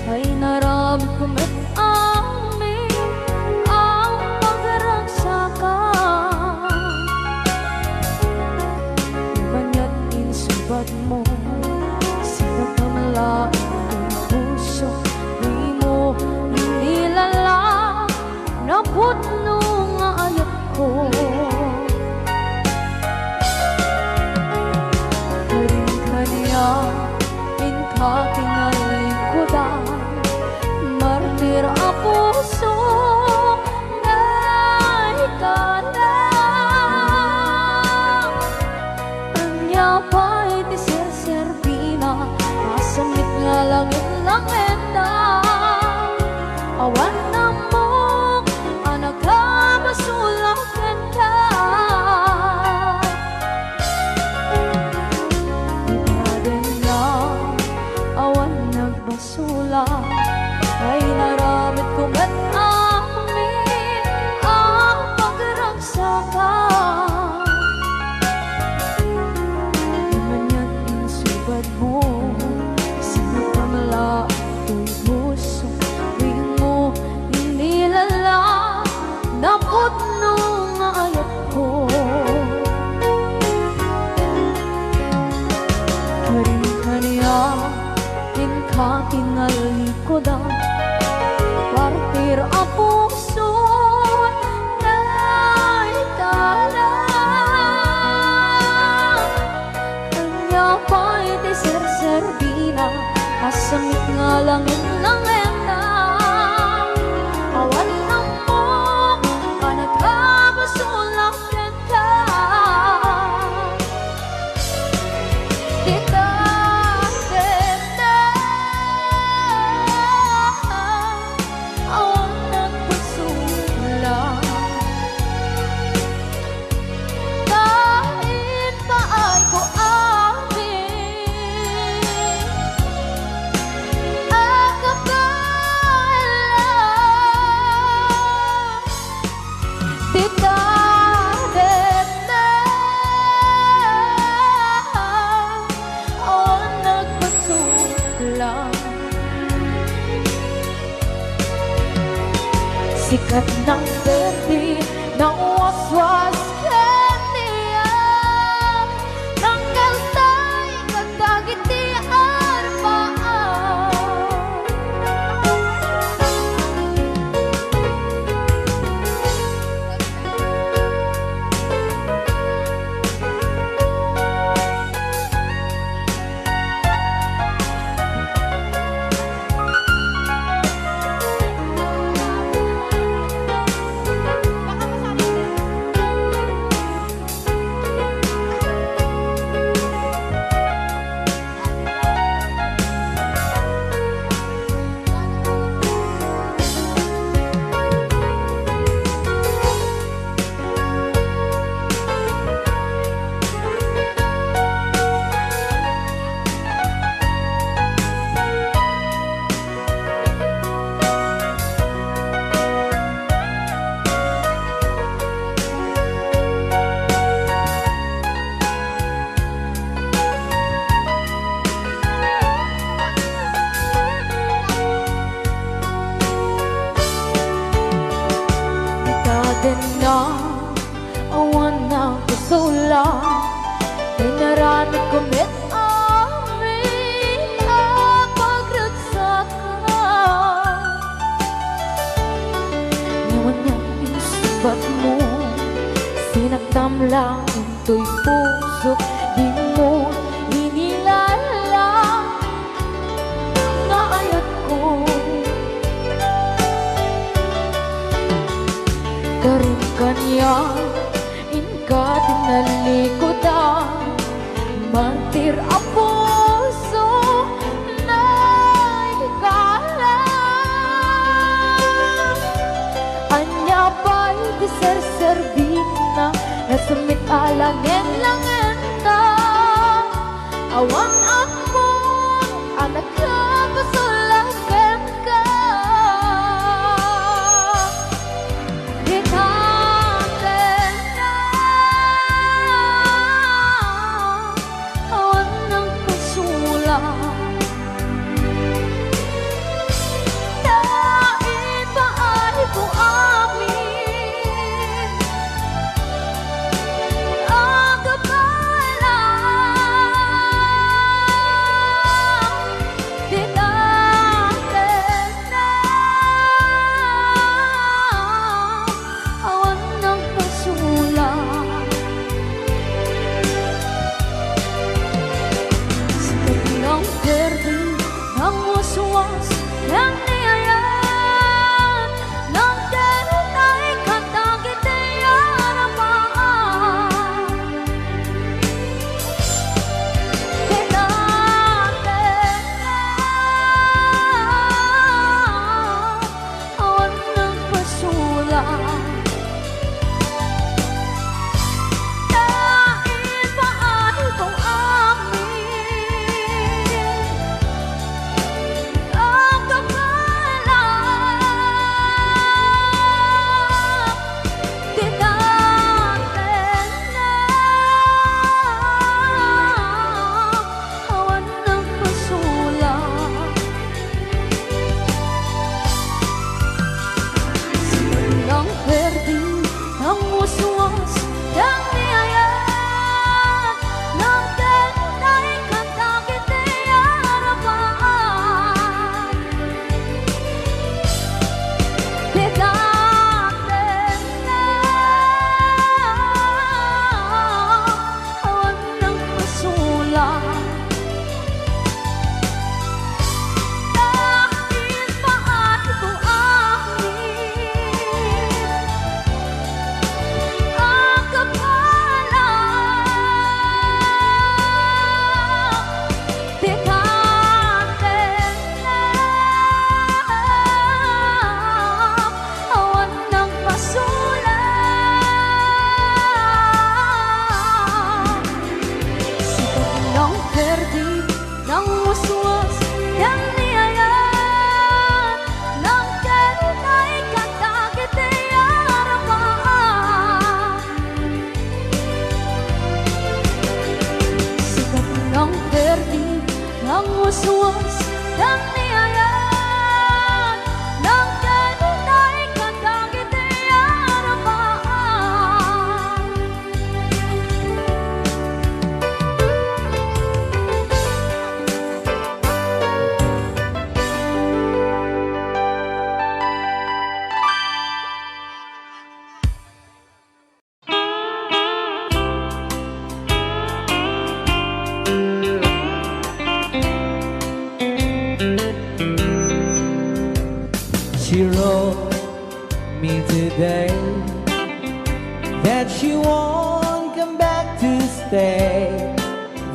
ay narami kumit amin ang pagragsakan. Banya't insubad mo sinagkamala ang puso, di mo inilala na putno nga ayat ko. Kakinalikudan, martir ang puso na ikalang. Anya pa'y tiserserpina, masamit nga langit-langit na. Awan na mo, anak ka, masulakan ka. Basula ay naramit kong at amin ang pagragsakan. Manya't insubad mo sinagkamala ito'y puso, di mo inilala na putno nga ayat ko. Karin-kaniya kakinalikudan, partir ang puso na ikalang. Kanya pa'y tiserserbina, asamit nga langit-langit na. Awan na mo, kanagkabasulakan ka. Sikat ng berde ng waswas kaniya, ng kalsay kagdagitian paan. Na awan na kusula, ay naramit kumit amin ang pagragsakan. Ngayon niyang insubat mo, sinagtam lang ito'y puso, di mo inilala na ayat ko. Karin kanya inka tinalikudan, mantir ang puso na ikalang. Anya pa'y tiserserbina, nasumit alangin-langin na. Awan ako, anak ka, pasulakan ka. uswas yang niayan nang terutai kata kita harapan kita awan ng pasulang dahil paano kung uswas dan niayan nang terutai kata kita harapan She wrote me today that she won't come back to stay,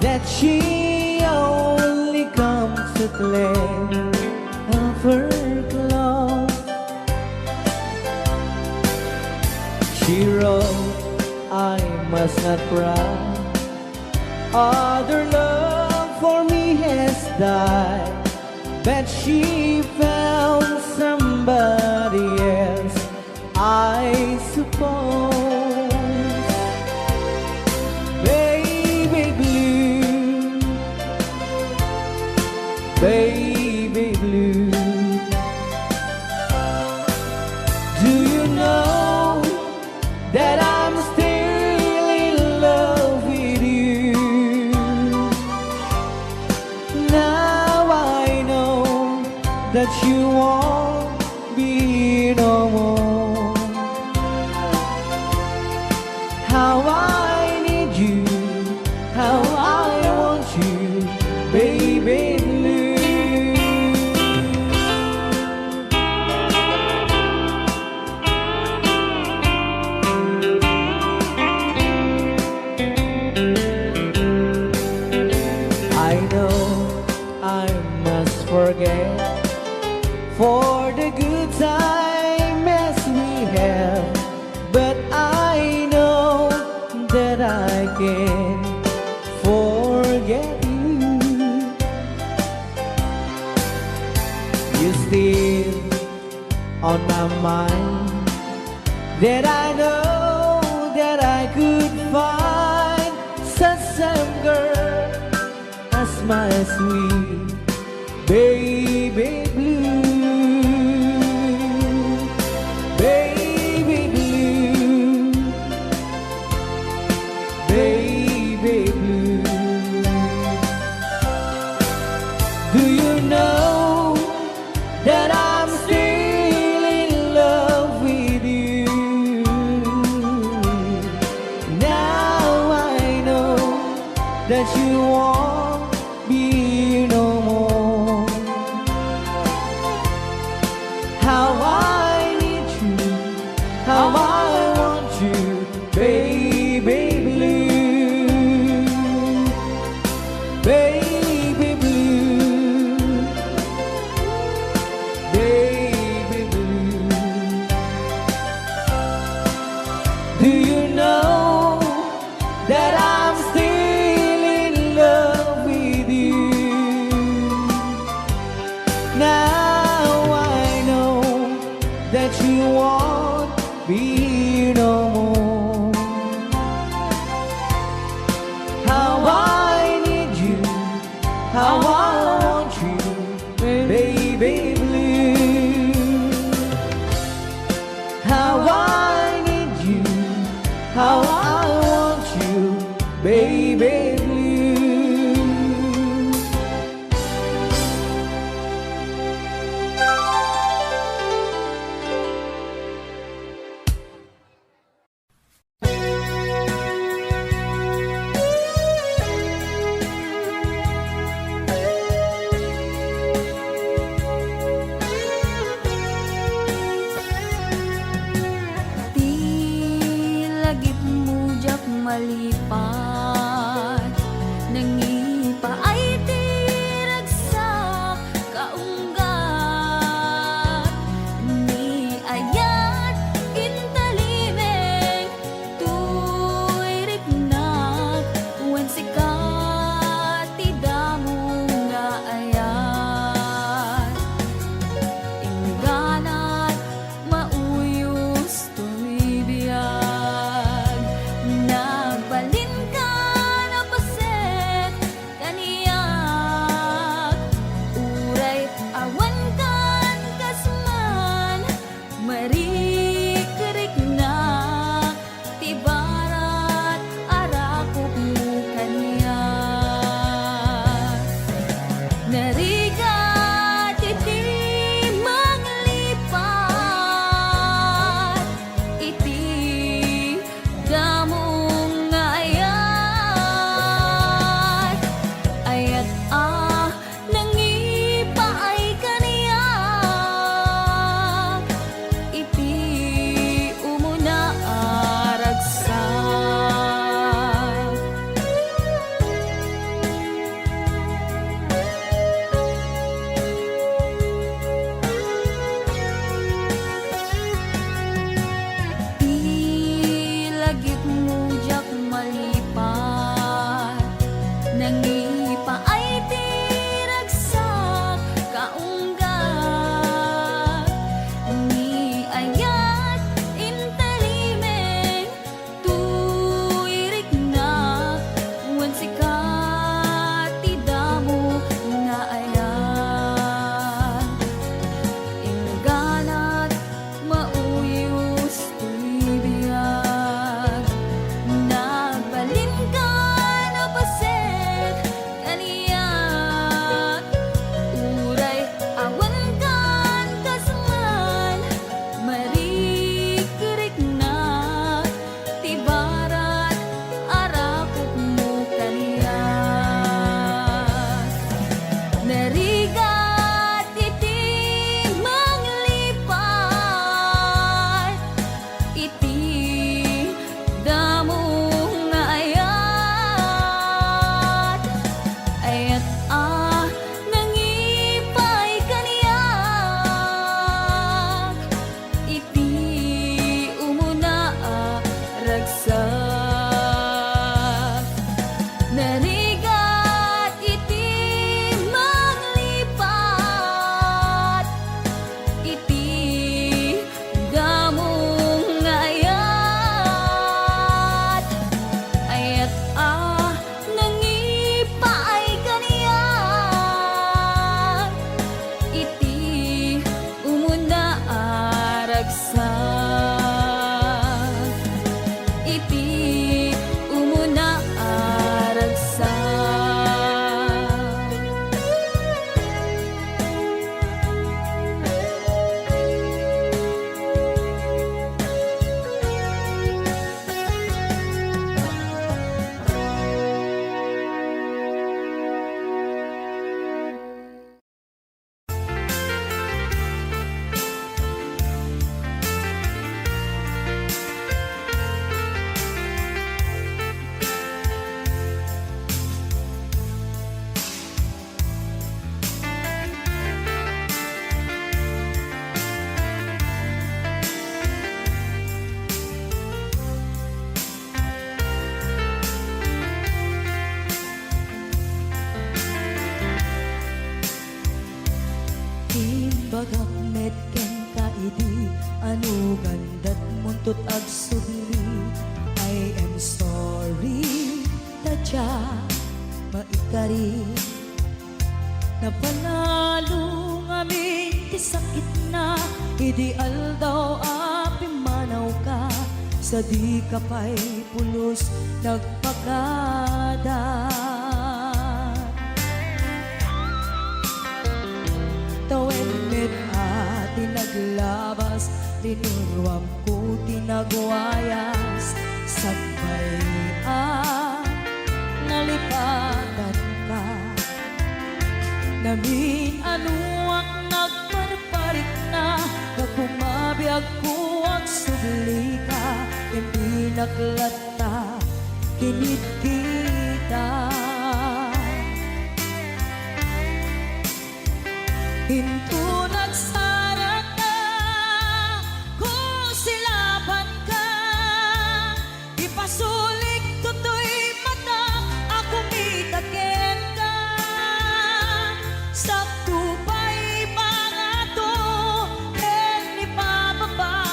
that she only comes to claim of her clothes. She wrote, I must not cry, other love for me has died, but she found somebody else, I suppose. Baby blue, baby blue, do you know that I'm still in love with you? Now I know that you won't be no more. How I need you, how I want you, baby blue. I know I must forget for the good time as we have, but I know that I can forget you. You're still on my mind, that I know that I could find such some girl as my sweet baby blue. Baby blue, baby blue, do you know that I'm still in love with you? Now I know that you won't be no more. Now I know that you won't be here no more. How I need you, how I want you, baby blue. How I need you, how I want you, baby blue. Di lagip mujak malipat, nangipa ay tiragsak kaunggat, ni ayat intalimeng tuy riknak, wen sikat tidamo nga ayat, ingganat mauyos tuy biyag, nagbalin ka na paset kaniyak, uray awan kan kasman, marikerik na tibarat arakop mo kaniyak. Narigat iti manglipat, iti damong ayat, ayat nangipa ay kaniyak, iti umuna aragsak. Di lagip mujak malipat, nangipa ay tiragsak kaunggat, ni ayat intalimeng tuy riknak, wen sikat tidamo nga ayat, ingganat mauyos tuy biyag, nagbalin ka na paset kaniyak, uray awan kan kasman, marikerik na tibarat arakop mo kaniyak. Narigat iti manglipat, iti damong ayat, ayat nangipay kaniyak, iti umuna ragsak. Narigat iti manglipat, iti damong ayat, ayat nangipa ay kaniyak, iti umuna aragsak, iti umuna aragsak. Timbagak met ken kaidi anu gandat muntut ag subli. I am sorry tadya maikari napanalo ngamin ti sakit na ideal daw api manaw ka sa di ka pa'y pulos nagpakada. Tawen met ati naglabas tinuruam ko tinagwayas sabay nalipatan ka namin anuak nagparparik na nagpumabiyag ko ang subli ka hindi naklata kinit kita. Hinto nagsarat na kung silaban ka ipasulik tutoy mata ako mitaken ka sakto pa'y pangato ken ipababa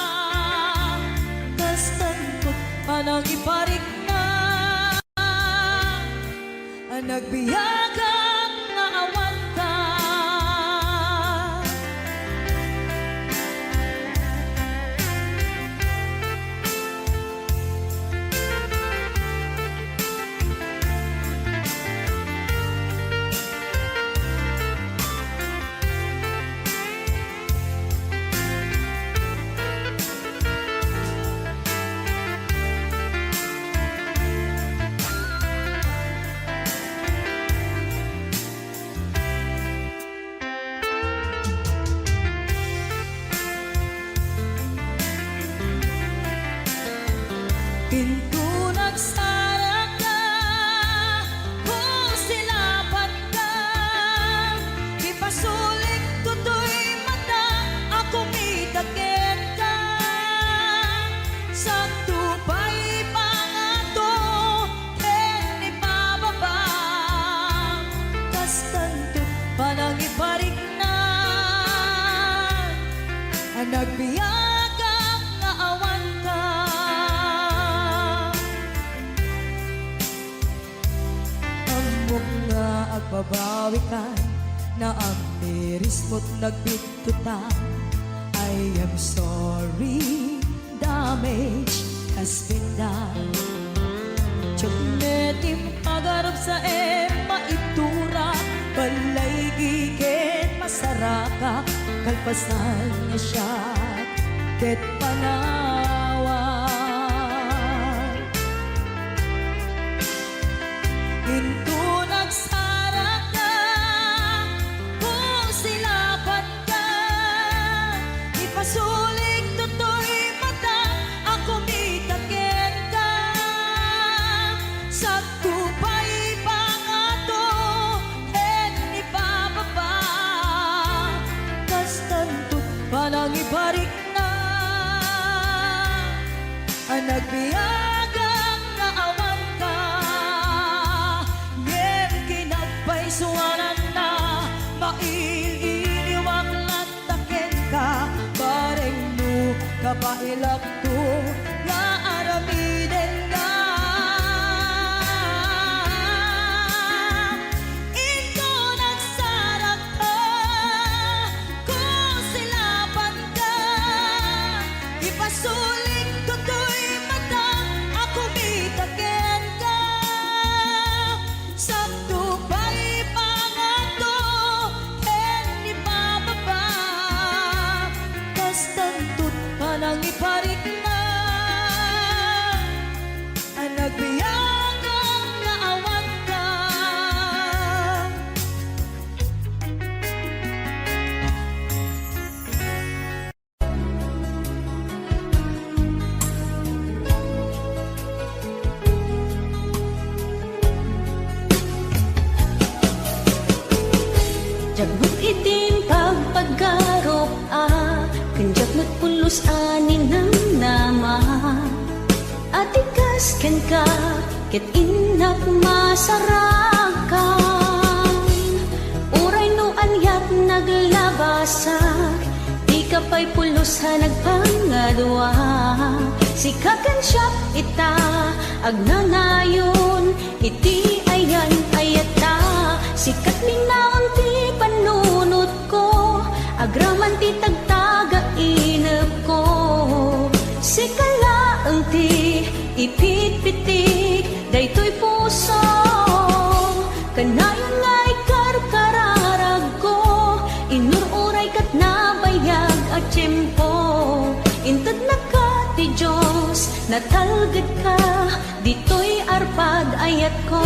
kastantot panang iparik na ang nagbiyagang nga awan ka. Pinto nagsara ka kung silaban ka ipasulik tutoy mata ako mitaken ka sakto pa'y pangato ken ipababa kastanto panang iparik na ang nagbiyagang nga awan ka. Nga agbabawi ka na ang miris mo't nagbitutan. I am sorry, damage has been done. Tiyagnetim pagarap sa maitura balay gigit masaraka kalpasan niya siya ket panawan. Hinto nagsara ka kung silaban ka ipasulik tutoy mata ako mitaken ka sakto pa'y pangato ken ipababa kastantot panang iparik na ang nagbiyagang nga awan ka. Suwanan na mailiniwag lantaken ka bareng mo kapailak to nga aramiden ka. Ito nagsarak ka kung silaban ka ipasulik tutoy mata ako mitaken ka sakto pa'y panang iparik na ang nagbiyagang nga awan ka. Jagbut itim pagpaggarop kanjak nagpulos anin ng nama atikas ken ka ket inak masarakan uray no anyat naglaba labasak, di ka pa'y pulos ha nagpangadwa. Sikakan siya ita, agnanayon, iti ayan ayata. Sikat minaon ti panunot ko, agraman ti tagtaga inep ko. Sikalaang ti ipit-pitik, daytoy puso. Kanayon nga ikarkararag ko, inururay kat nabayag at tiyempo. Intad na ka ti Diyos, natalgad ka, dito'y arpad ayat ko.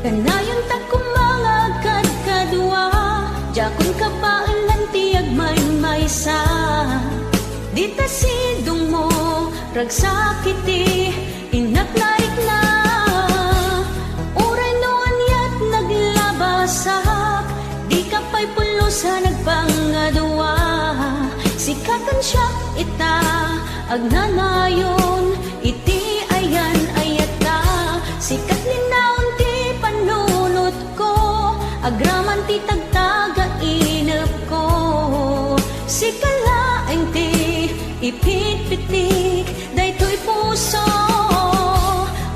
Kanayon ta kumangagad kadwa, jakon ka pa ilan tiyag maysa. Dita sidong mo, ragsakiti, inaknarik na. Uray noon yat naglabasak, di ka pa'y pulos ha nagpangadwa. Sikatan siya ita, agnanayon, iti ayan ayata. Sikat ninaon ti panunot ko, agraman ti tagtaga inep ko. Sikalaeng ti ipit-pitik, daytoy puso.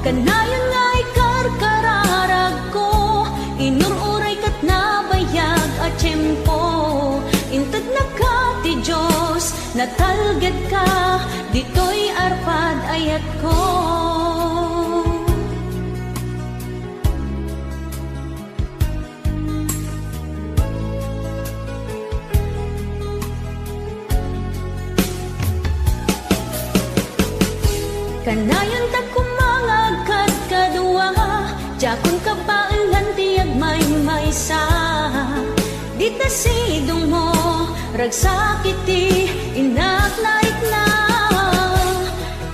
Kanayon nga ikarkararag ko, inururay kat nabayag at tiyempo. Intad na ka ti Diyos, natalgad ka, dito'y arpad ayat ko. Kanayon ta kumangagad kadwa, jakon ka pa ilan tiyag maysa. Dita sidong mo, ragsakiti, inaknaik na.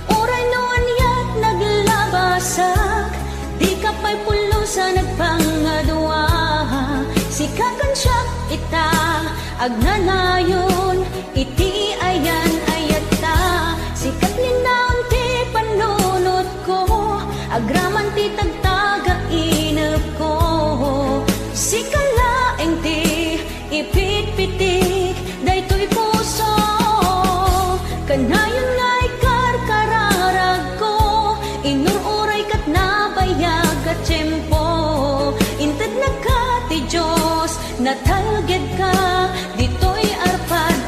Uray noon yat naglabasak, di ka pa'y pulos ha nagpangadwa. Sikakan siya ita, agnanayon, iti ayan ayata. Sikat ninaon ti panunot ko, agraman ti tagtaga inep ko. Sikalaeng ti ipit-pitik, daytoy puso. Kanayon nga ikarkararag ko, inururay kat nabayag at tiyempo. Intad na ka ti Diyos, natalgad ka, dito'y arpad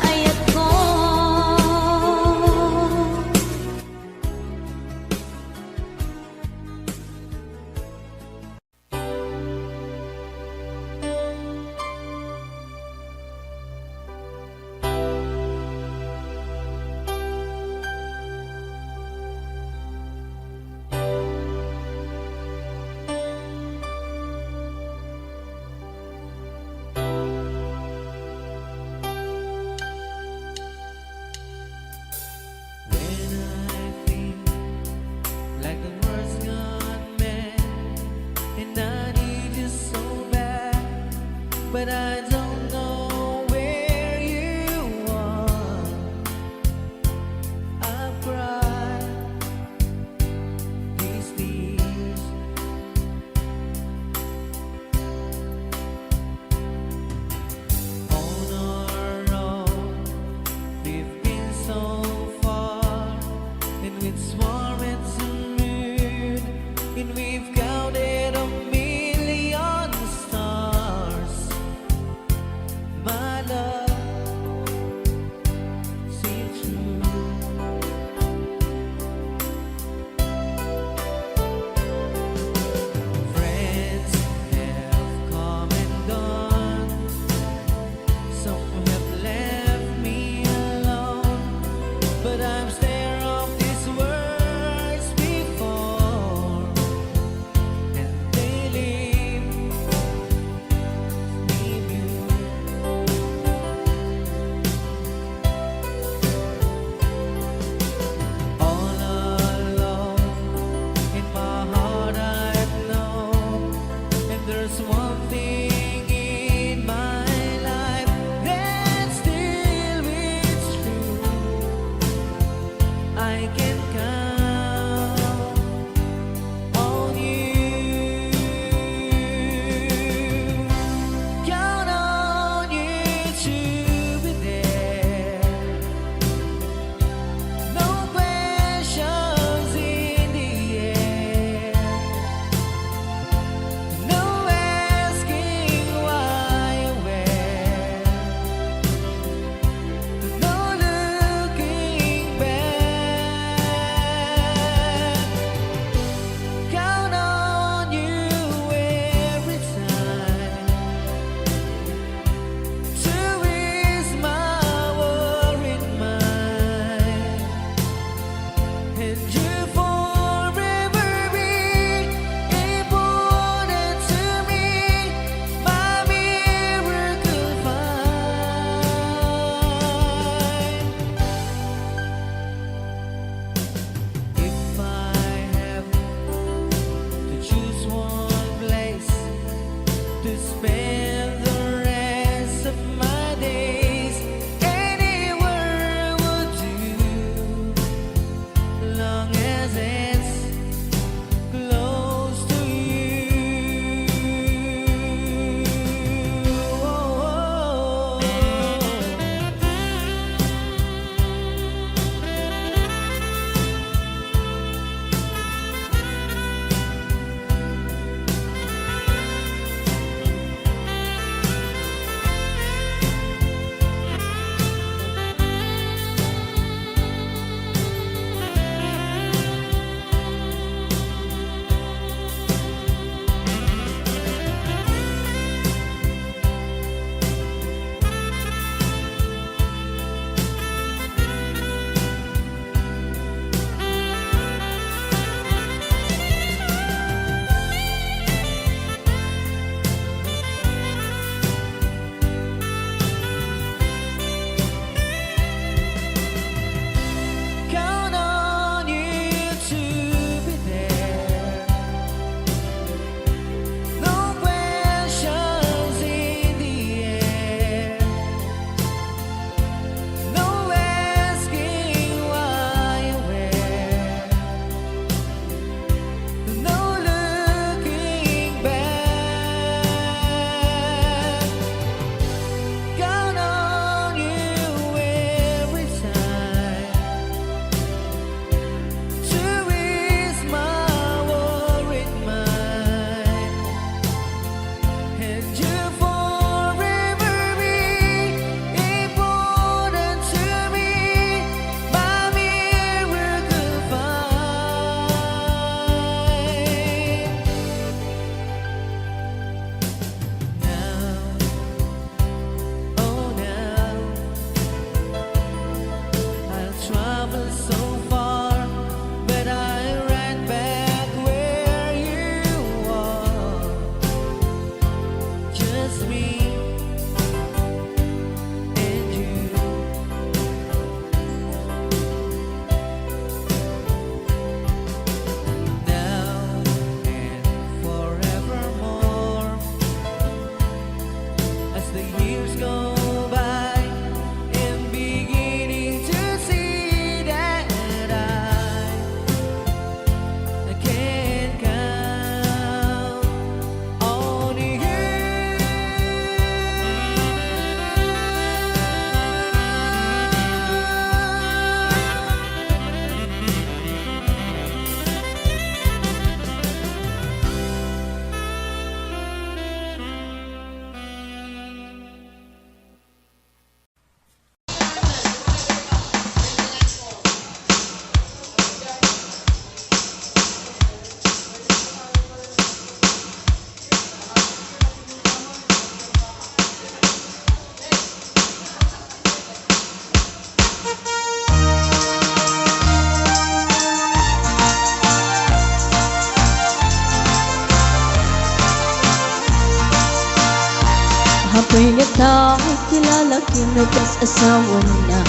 tayo kilala, kinugas asawa na.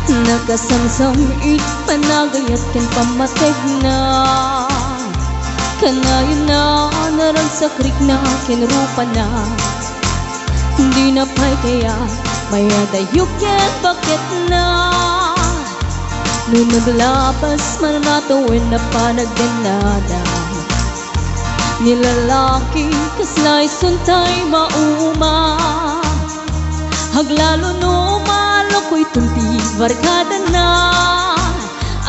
Nagasamsam it panagayat ken pamateg na. Kanayon na narang sa krik na kinrupa na. Hindi na pa'y kaya maya dayok yan bakit na. Nung naglabas man natawin na panagdanada. Nilalaki kaslay suntay mauma. Haglalo no maloko'y tunti barkada na.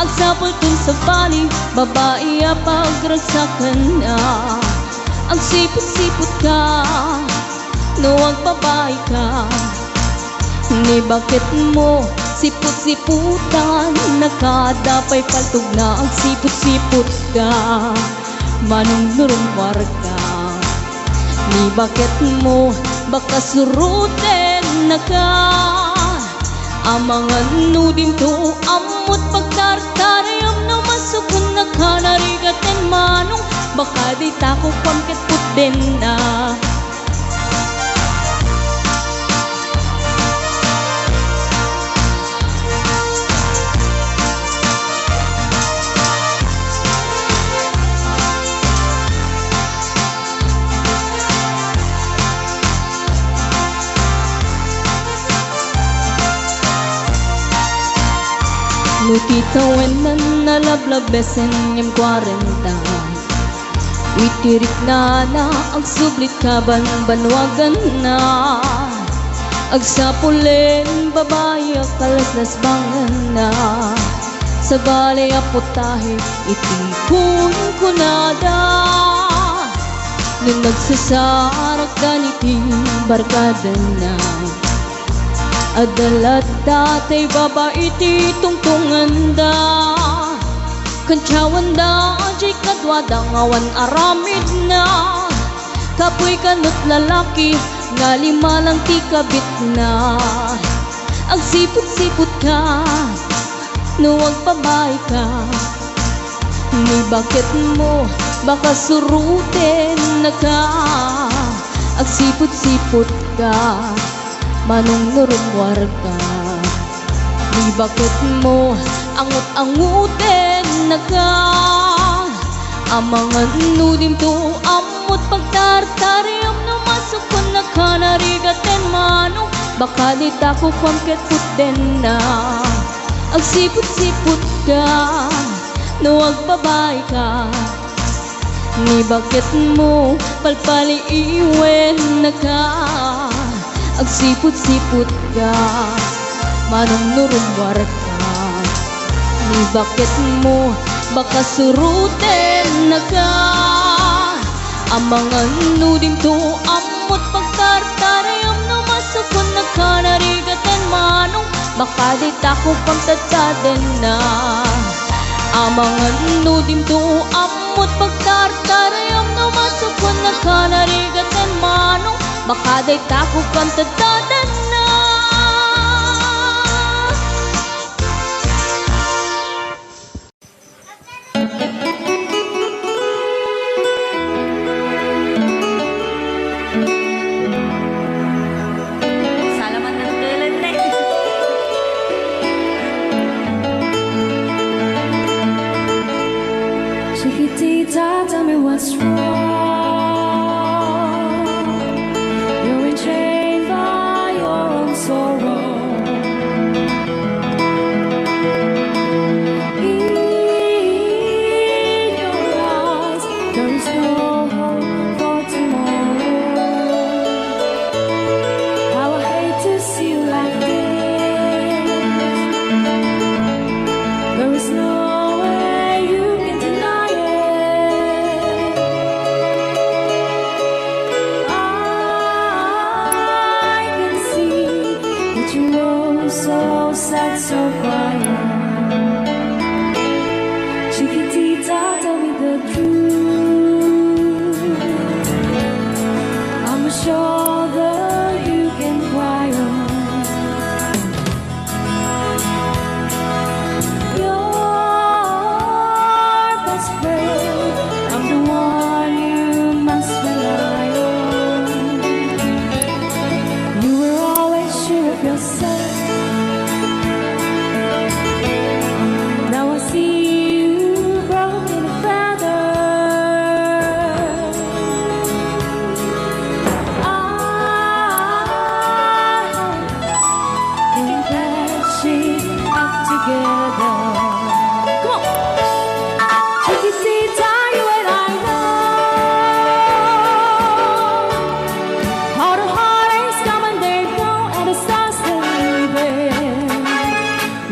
Agsapol tun sa bali babae pagragsakan na. Ang sipot-sipot ka no ang babae ka. Ni bakit mo sipot-siputan nakadapay paltog na. Ang sipot-sipot ka manong nurumwar ka. Ni bakit mo baka surutin na ka. Ang mga nudim to amot pagtartarayam na masukun na ka. Narigatin manong baka di tako pangkit putin na. Nutitawen na nalablabesen yung 40. Witirik na ang sublit ka banwagan na. Agsapulin babae kalaslas bangan na. Sa balay aputahe itikun ko nada. Nung nagsasarak ganiting barkada na. Adalat datay babae ti tungtungan da. Kantsawan da jay kadwada ngawan aramid na. Kapoy kanot lalaki nga lima lang ti kabit na. Ang sipot-sipot ka no ang babae ka. Ni bakit mo baka surutin na ka. Ang sipot-sipot ka manong nurumwar ka. Ni bakit mo angut-angutin na ka. Ang mga nudim to amot pagtartarayam na masukon na ka. Narigatin manong baka di tako pangkit putin na. Ang sipot-sipot ka no ang babae ka. Ni bakit mo palpaliiwen na ka. Ang sipot-sipot ka manong nurumwar ka. Ni bakit mo baka surutin na ka. Ang mga nudim to amot pagtartarayam na masukon na ka. Narigatin manong baka di tako pagtataden na. Ang mga nudim to amot pagtartarayam na masukon na ka. Narigatin manong baka di tako pagtataden na. Salamat ng tulan na Chiquitita, tell me what's wrong. You're enchained by your own sorrow. In your eyes, there is no hope for tomorrow. How I hate to see you like this. There is no way you can deny it. I can see that you are so sad, so quiet. Chiquitita, tell me the truth. I'm a shoulder you can cry on. Your best friend, I'm the one you must rely on. together. Come on. Chiquitita, you and I know how the heartaches come and they go, and the stars they leaving.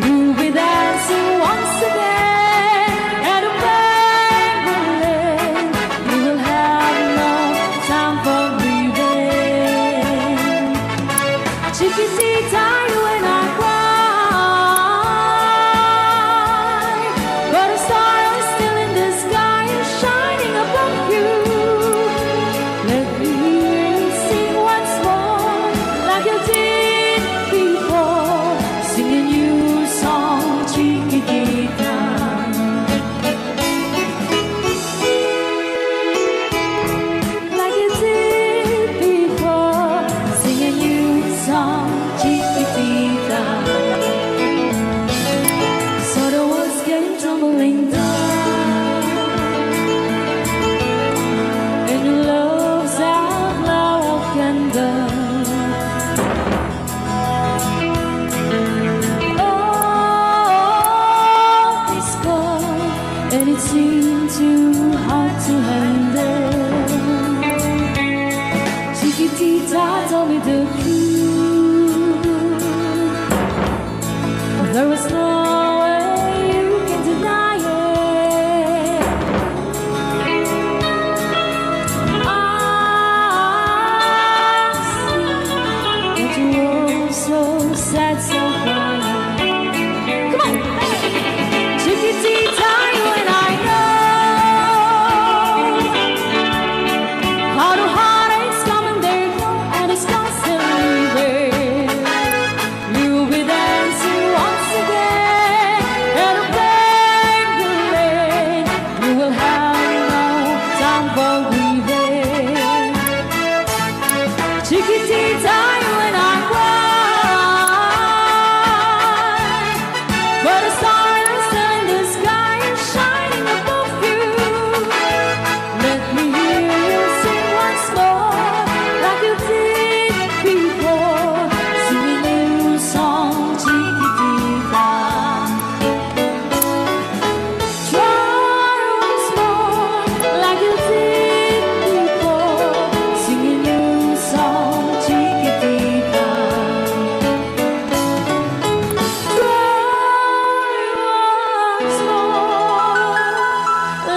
You'll be dancing once again, and the band will end. You will have no time for breathing. Chiquitita, you and I cry, but a star is still in the sky and shining above you. Let me hear you sing once more, like you did before, sing a new song, Chiquitita. Like you did before, sing a new song, Chiquitita. So the walls came tumbling down, and your love's outlaw candle. Oh, it's cold, and it seemed too hard to handle. Chiquitita told me the truth. There was no way you can deny it. I see that you were so sad, so crying. Come on, Chiquitita, you and I know how the heartaches come and they go, and the scars still leaving. You'll be dancing once again, and the pain will end. You will have no time for grieving. Chiquitita, you and I cry, but a star is still in the sky and shining above you. Let me hear you sing once more, like you did before, sing a new song, Chiquitita. Try once more, like you did before, sing a new song, Chiquitita. Try once more,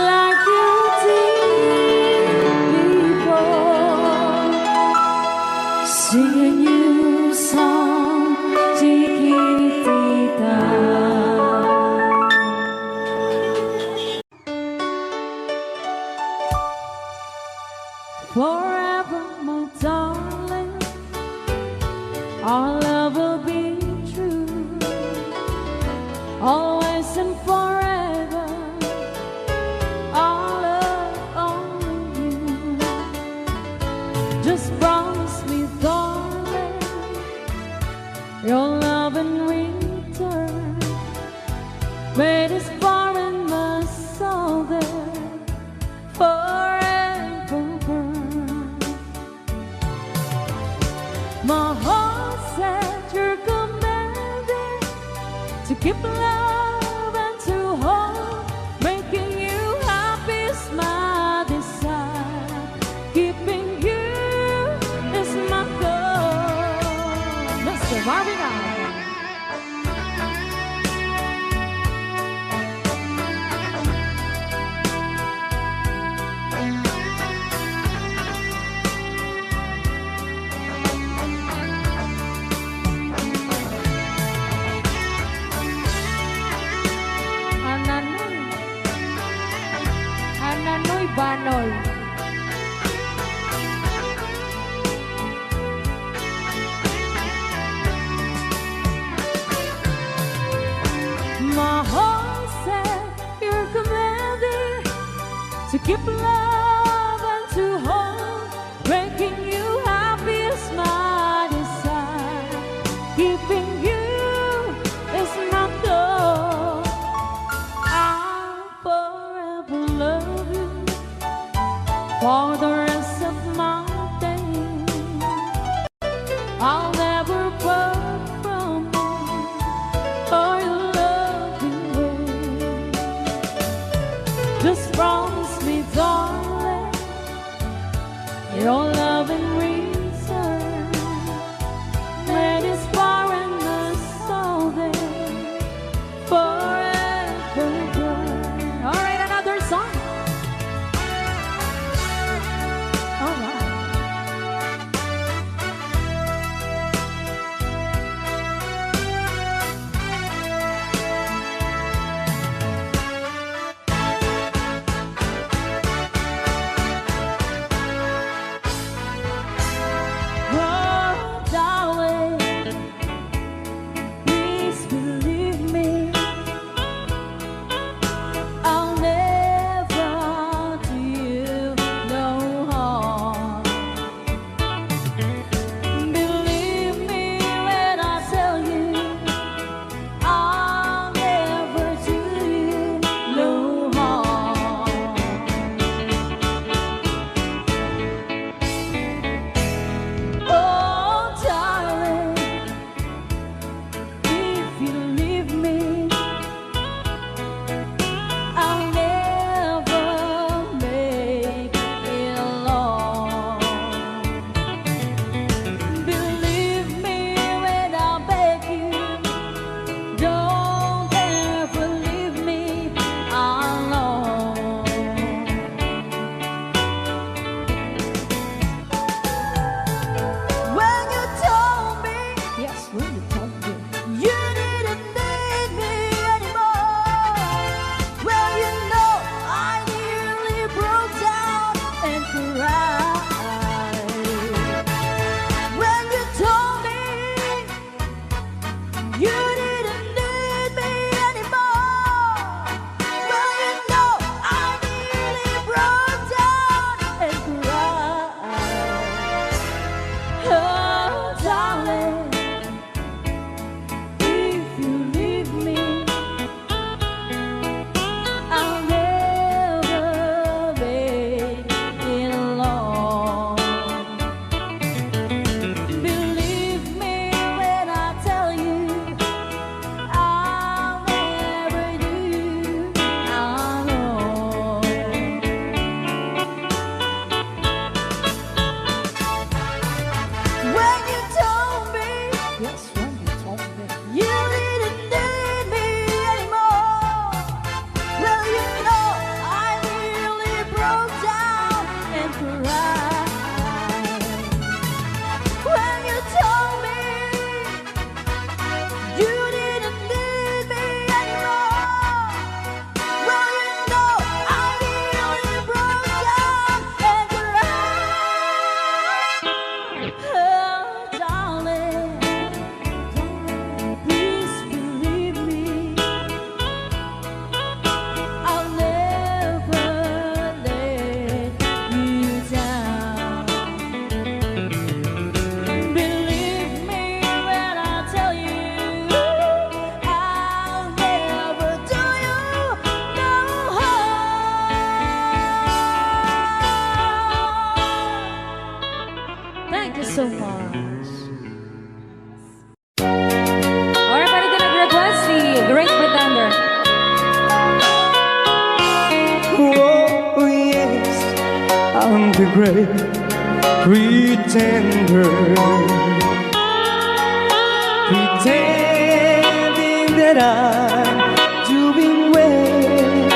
like you did before, sing a new song, Chiquitita. Forever, my darling, our love will be true, always and forever. Our love only you. Just promise me, darling, your love in return. Made us far in my soul there forever burn. My heart said you're commanded to keep love and to hold, making you happy is my desire. Keeping you is my goal. Mr. Marvin Allen. Ananoy Banoy. My heart said you're commanded to keep love and to hold, making you happy is my desire. Keeping you is my goal. I'll forever love you for the rest of my days. I'll never part from you or your love. great pretender, pretending that I'm doing well.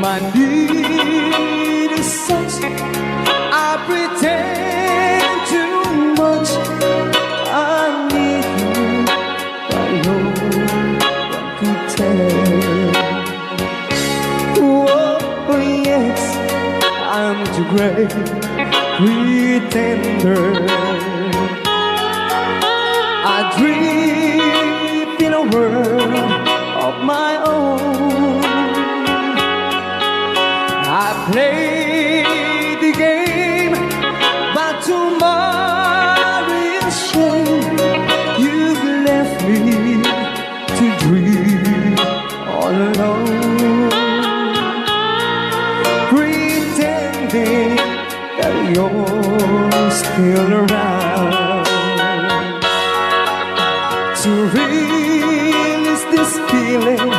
My need is such, I pretend too much. I need you, but no one could tell. Oh yes, I'm too great pretender. I dream in a world of my own. I play the game, but tomorrow is shame. You've left me to dream all alone, pretending that you're still around. To release this feeling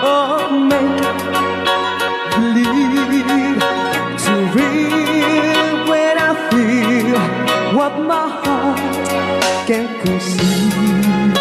of make-believe, to real when I feel what my heart can conceive.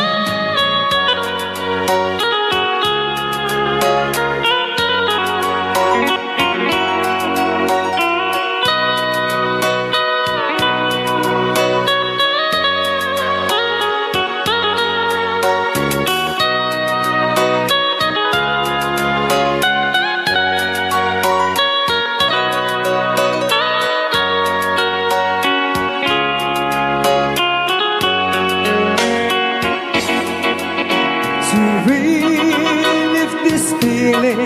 To relive this feeling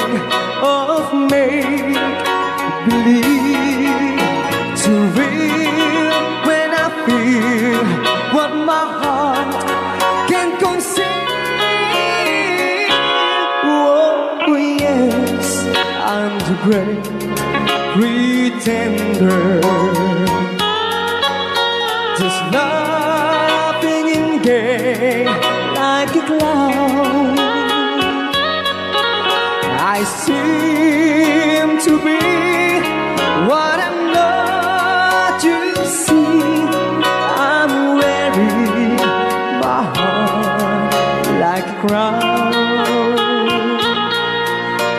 of make-believe, to real when I feel what my heart can conceive. Oh yes, I'm the great pretender, just laughing in gay like a clown. I seem to be what I'm not, you see. I'm wearing my heart like a crown,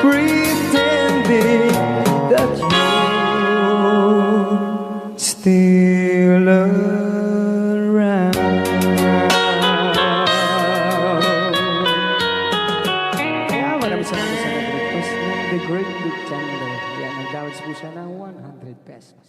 pretending that you're still around. Kaya maraming salamat sa nag-request ng The Great Pretender. Yan, nag-downloads po siya ng 100 pesos.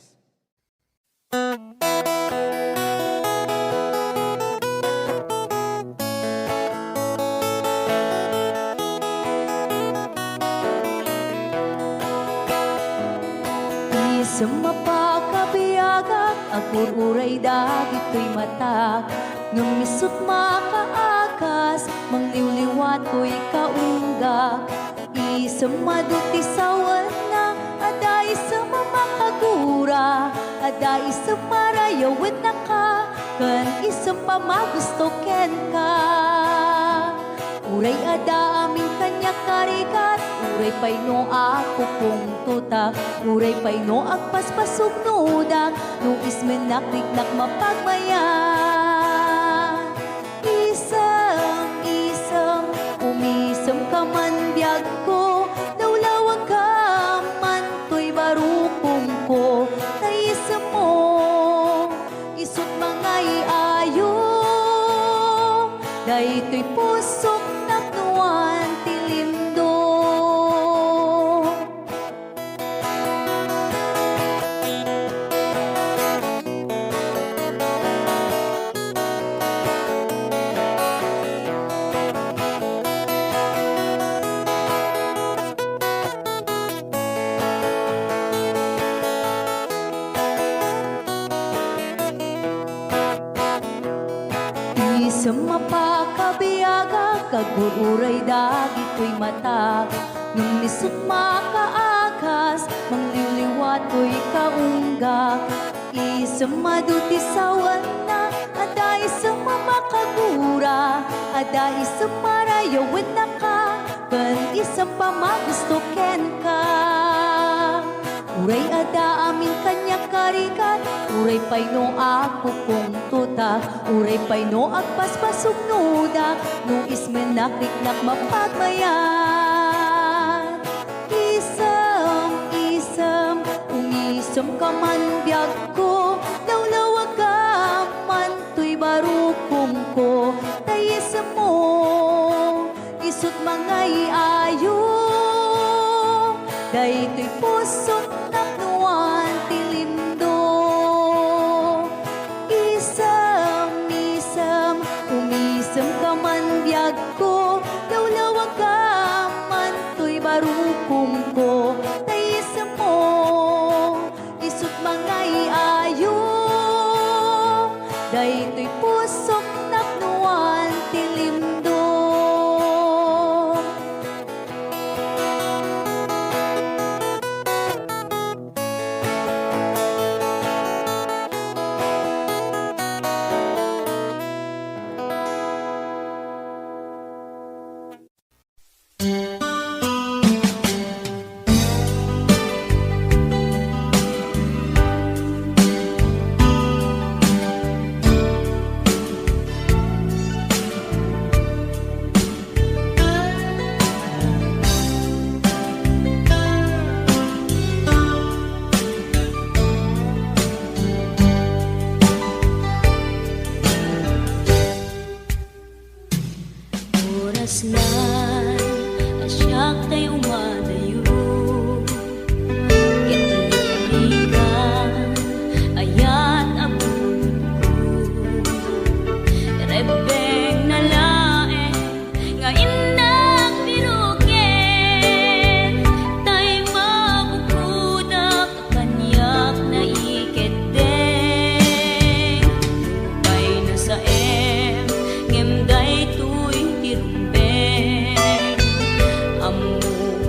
Sa mapakabiyagak, agur-uray dagit ko'y matak. Nung misut makaakas, mangliwliwat ko'y kaunggak. Isang maduti sawan na, ada isang mamakagura, ada isang marayawit na ka, kan isang pamagusto ken ka. Uray ada aming kanya karikat, uray pa'y no ako kung tutak, uray pa'y no agpaspasog nudak, no ismenakliknak mapagmayan. Isang, umisam ka man biyag ko, naulawag ka man to'y barukong ko, naisam mo, isut mga iayo, dahi to'y pusok naknuan tilindo. Sa mapakabiyaga, kagururay dagit ko'y mata. Nung nisut makaakas, mangliliwat ko'y kaunggak. Isang maduti sawan na, ada isang mamakagura, ada isang marayawin na ka, kan isang pamagusto ken ka. Uray ada amin kanya karikat, uray pay no ako kong tuta, uray pay no agpaspasog nuda, no ismen nakiknak mapagmayan. Isam, umisam ka man biyag ko, lawlawag ka man to'y barukong ko, tayisam mo, isut mangay ayo, day to'y pusong napnuan tilindo. Isam, umisam ka man biyag ko, lawlawag ka man to'y barukong ko, tayisam mo, isut mangay ayo, day to'y pusong napnuan tilindo. Oras na asyak tayo umadayo, kitalikan ayat abun ko, rebeng na lae nga inak biruken, tay mabukudak kanyak na iketeng, lupay na sa ngemday tuy tirumbeng, amuk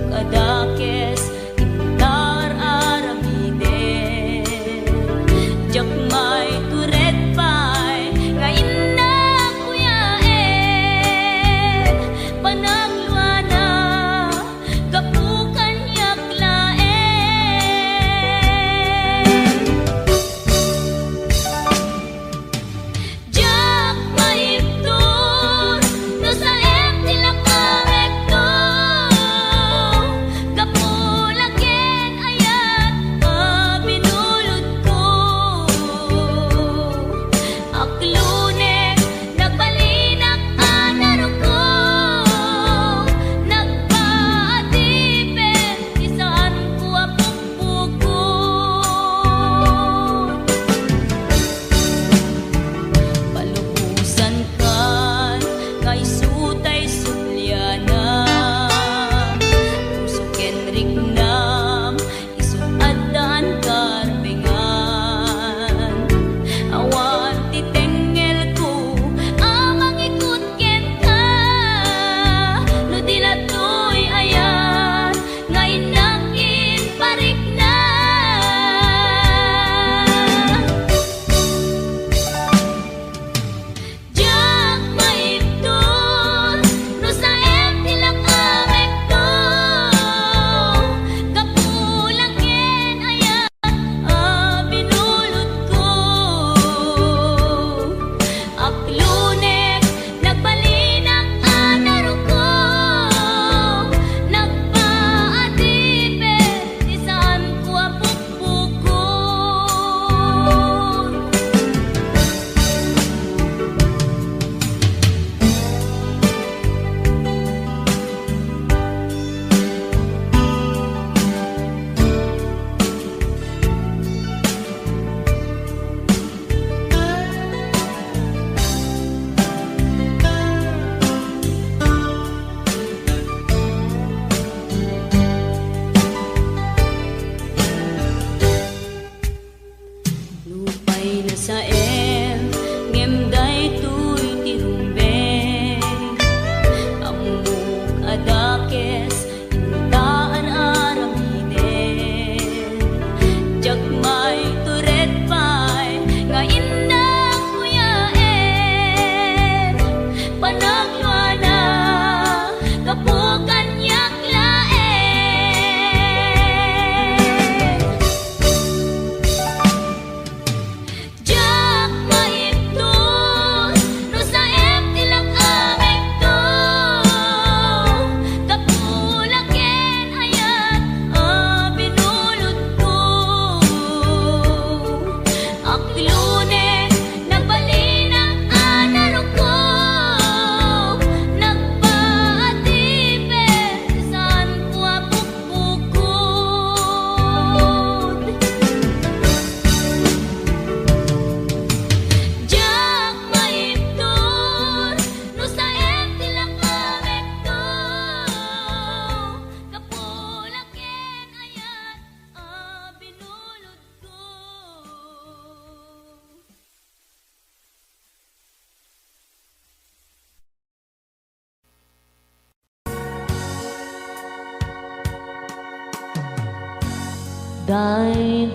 Dahil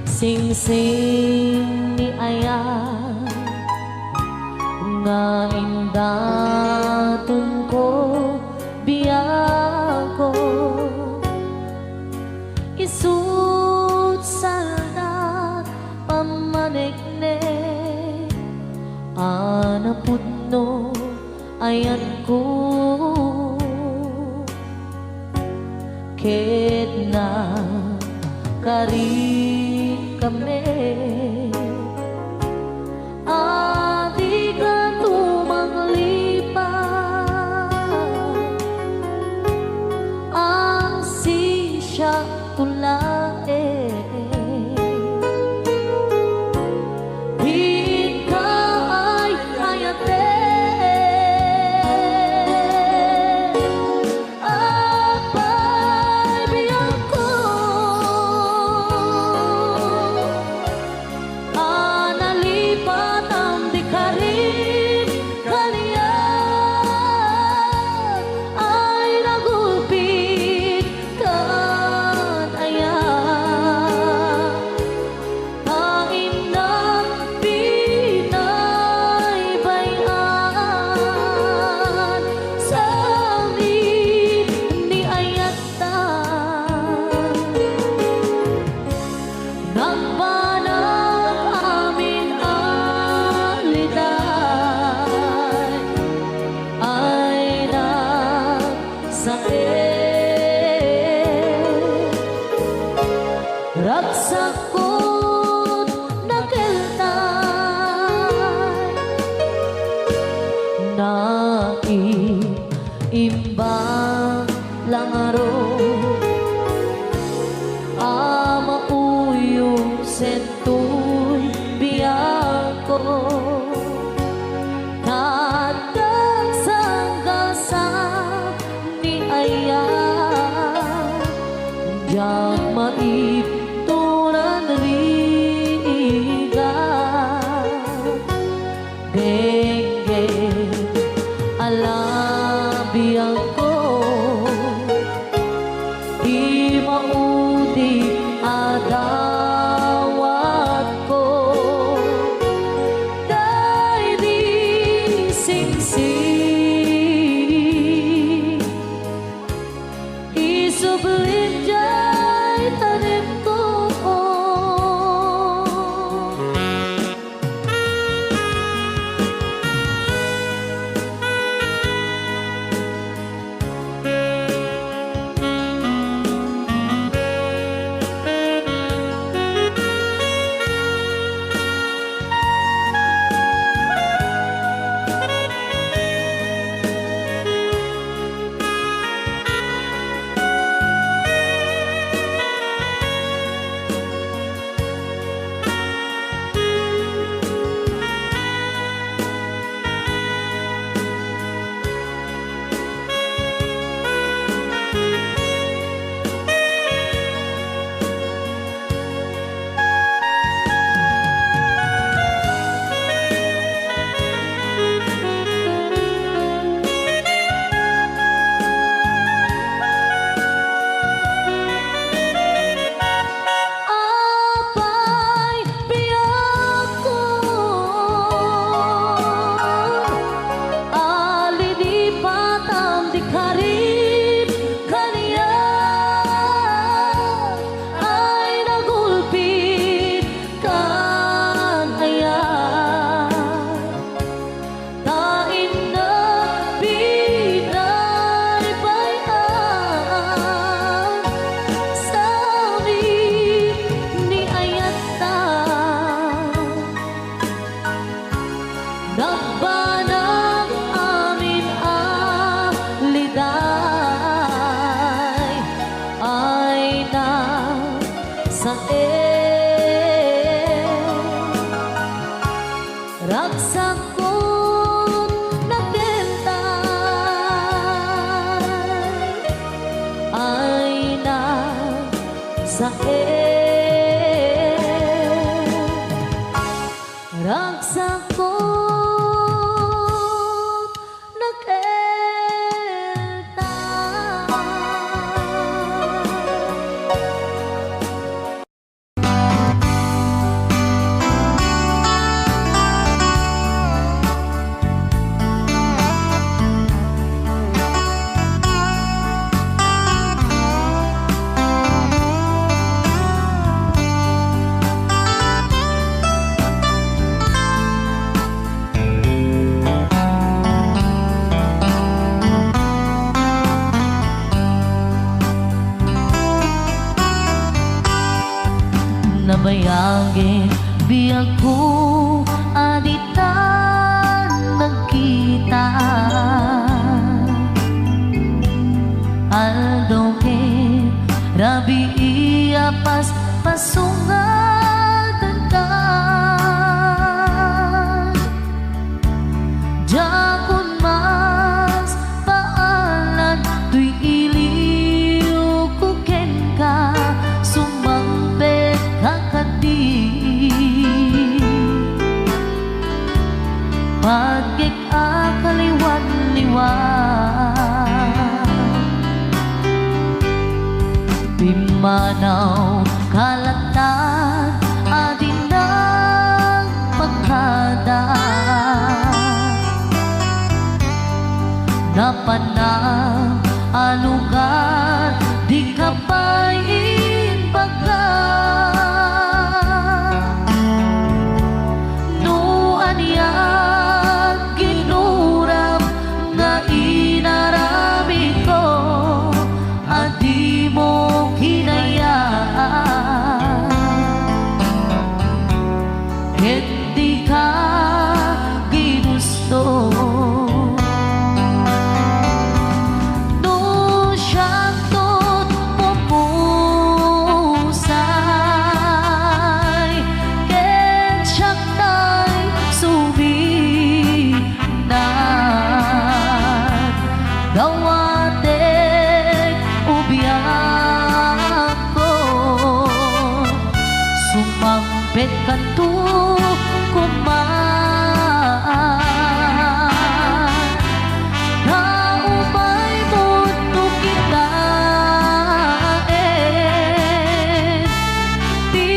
sing-sing ni Aya nga indatun ko biyako isut salda pamanikne anaputno ayan ko ket na kari kami adi ka tumanglipat ang sisya tulae di ka ay hayate apay biyang ko analipat ang di ka rin kaliyan ay nagulpit kan ayan kain ng pinaybayan sa amin ni Ayatan nagbanang amin aliday ay nagsakit ragsakot nakeltay naiimbang langaro ama uyong sentoy biyako tatag sanggasa ni Aya yang maipturan riga denge alabiyang ko di maudi adawat ko dahil di singsing isublim jay tanim ko apay biyako alilipat ang di ka rin kaliyan ay nagulpit kan ayan kain ng pinaybayan sa amin ni Ayatan nagbanang amin aliday ay nagsakit ragsakot nakeltay ay nagsakit ragsakot nakeltay ako aditan nagkita Aldo ke rabi iya pas pasungatan ka Jakun mas paalan tuy iliw kuken ka sumampet kakadi pagkik akaliwan-liwan Pimanaw kalatag adin ng pagkada Napanang alugar di kapay inbaga Nuan yan ginuram nga inarami ko Adi mo hinayaan Hindi ka ginusto Gawatek ubiyak ko Sumampet ka to kumaan Naumay mundo kita Di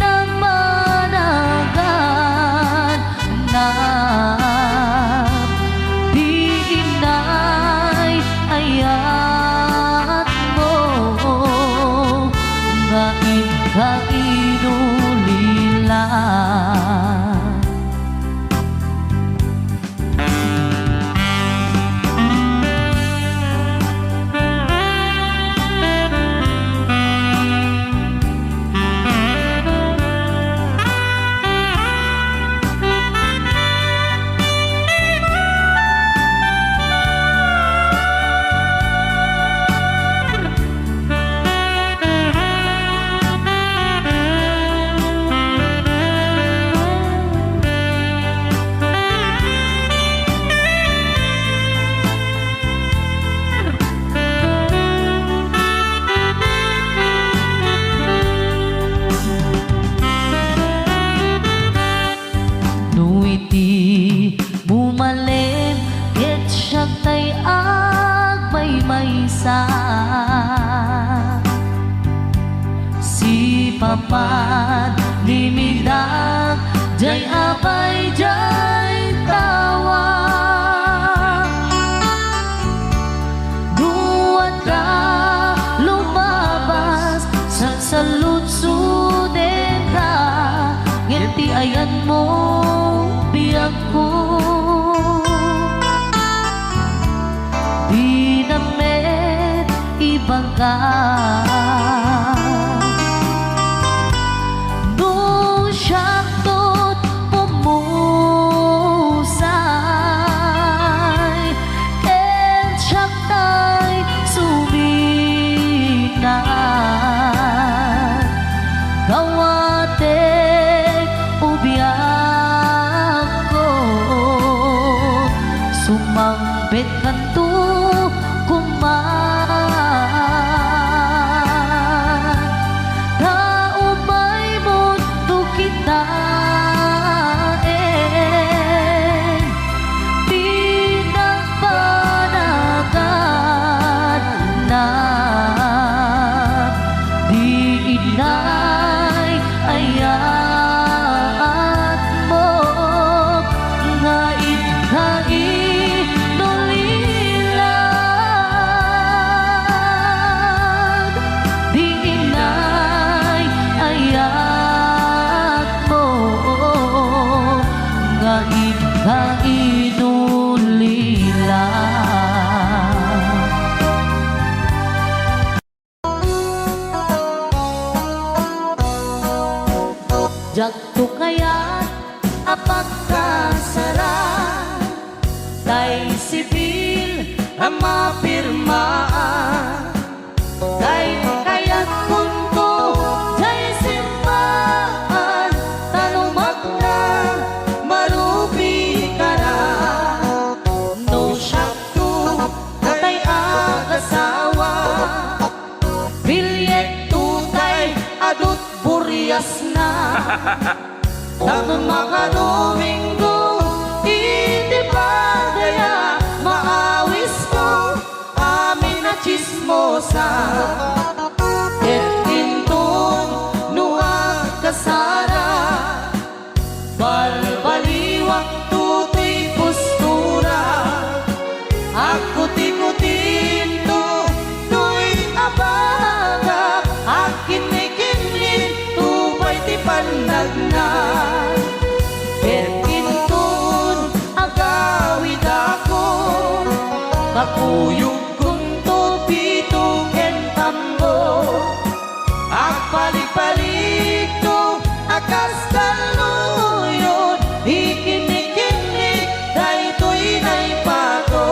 na managan na ayat mo nga ikainulila Nuiti bumalin ket siya tay agmay-maysa Si papat limidak jay abay jay tawa Duwan ka lumabas sa saludsuden ka Ngiti ayan mo biyak ko Di namet ibang ka Nung siyang tot pumusay And siyang tay suminan Gawatek ubiyak ko Sumampet kan to kumaan Naumay mundo kita Di na panagan na Di inay ayat mo nga ikainulila Jakto kaya't apagkasara tay sibil ang mapirmaan. tay kaya't kunto tay simbahan talumak na Marubi ka na, no syakto tay agasawa bilyet tutay adut buryas na. Tanong makadominggo, hindi pa daya maawis ko, amin na chismosa. Ket intun nuang kasara, balbaliwak tutoy postura. Ako tikutin to, to'y abaga, akin may kinlin, tupay ti pandagna. Ket intun agawid ako, kakuyog kong tupito ken tambo. Agpalik-palik to, akas kaluyon, ikinik-kinik, daytoy naipato.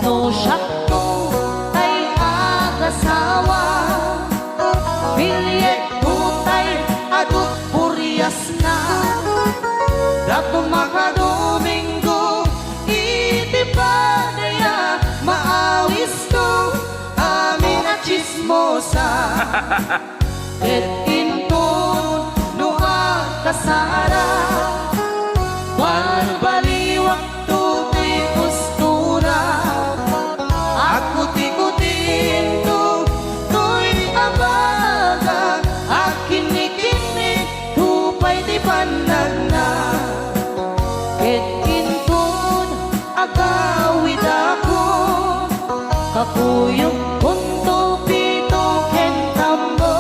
no syakto tay agasawa bilyet Tutay adut buryas na, dato makadominggo, iti pa daya maawis ko, amin na chismosa. Ket intun nuang kasara, balbaliwak tutoy postura. Ako tikutin to, to'y abaga, akinik-inik, tupay di pandagna. Ket intun agawid ako, kakuyog kong tupito ken tambo.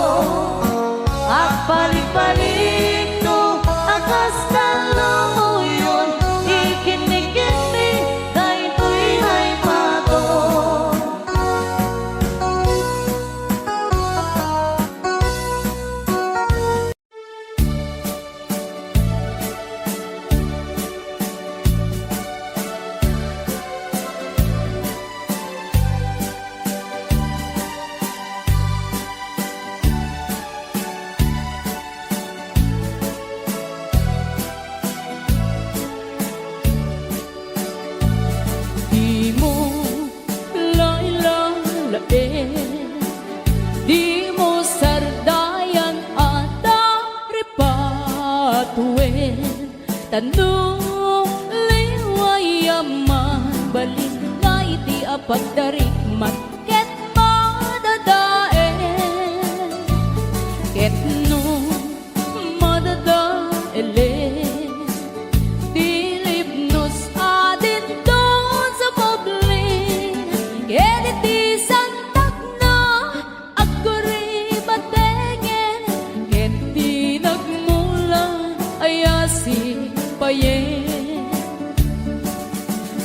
Agpalik-palik to, akas kaluyon, ikinik-inik, daytoy naipato. Di mo lailalain, di mo sardayan at ripatuin. Tanong liwayaman, balik na iti apagdarikmat, ket madadaen. Ket no madadaelen, dilipnos adin doon sa pobling. Ket iti santak na agkuri batengen, ket di nagmula ayasi payen.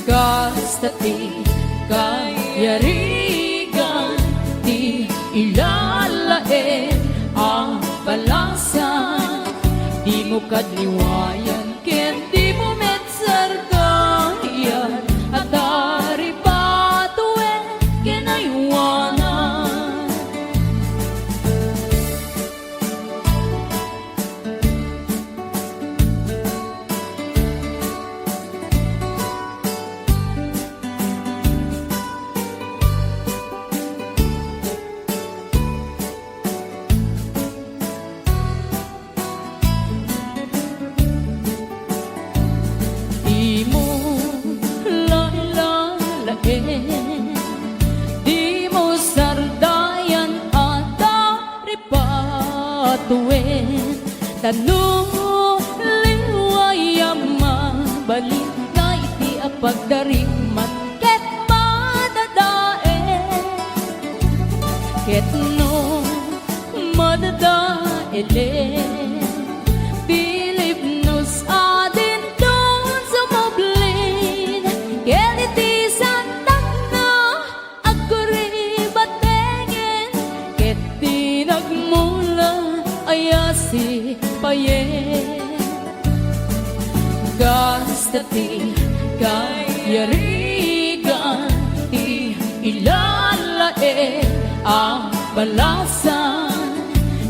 Kasta ti kayarigan, ti ilalaen ang balasan. Di mo kadliwayan, ken di mo metsargayan, at dari patuen kinaywanan. Di mo lailalain, di mo sardayan at ripatuin. Tanong liwayaman, balik na iti apagdarikmat, ket madadaen. Ket no madada ele Pilip nos adin don sa moblin Keliti santak na aguri batengen Ket tinagmula ayasi payen Gastati kayarigan ti ilalae ang balasan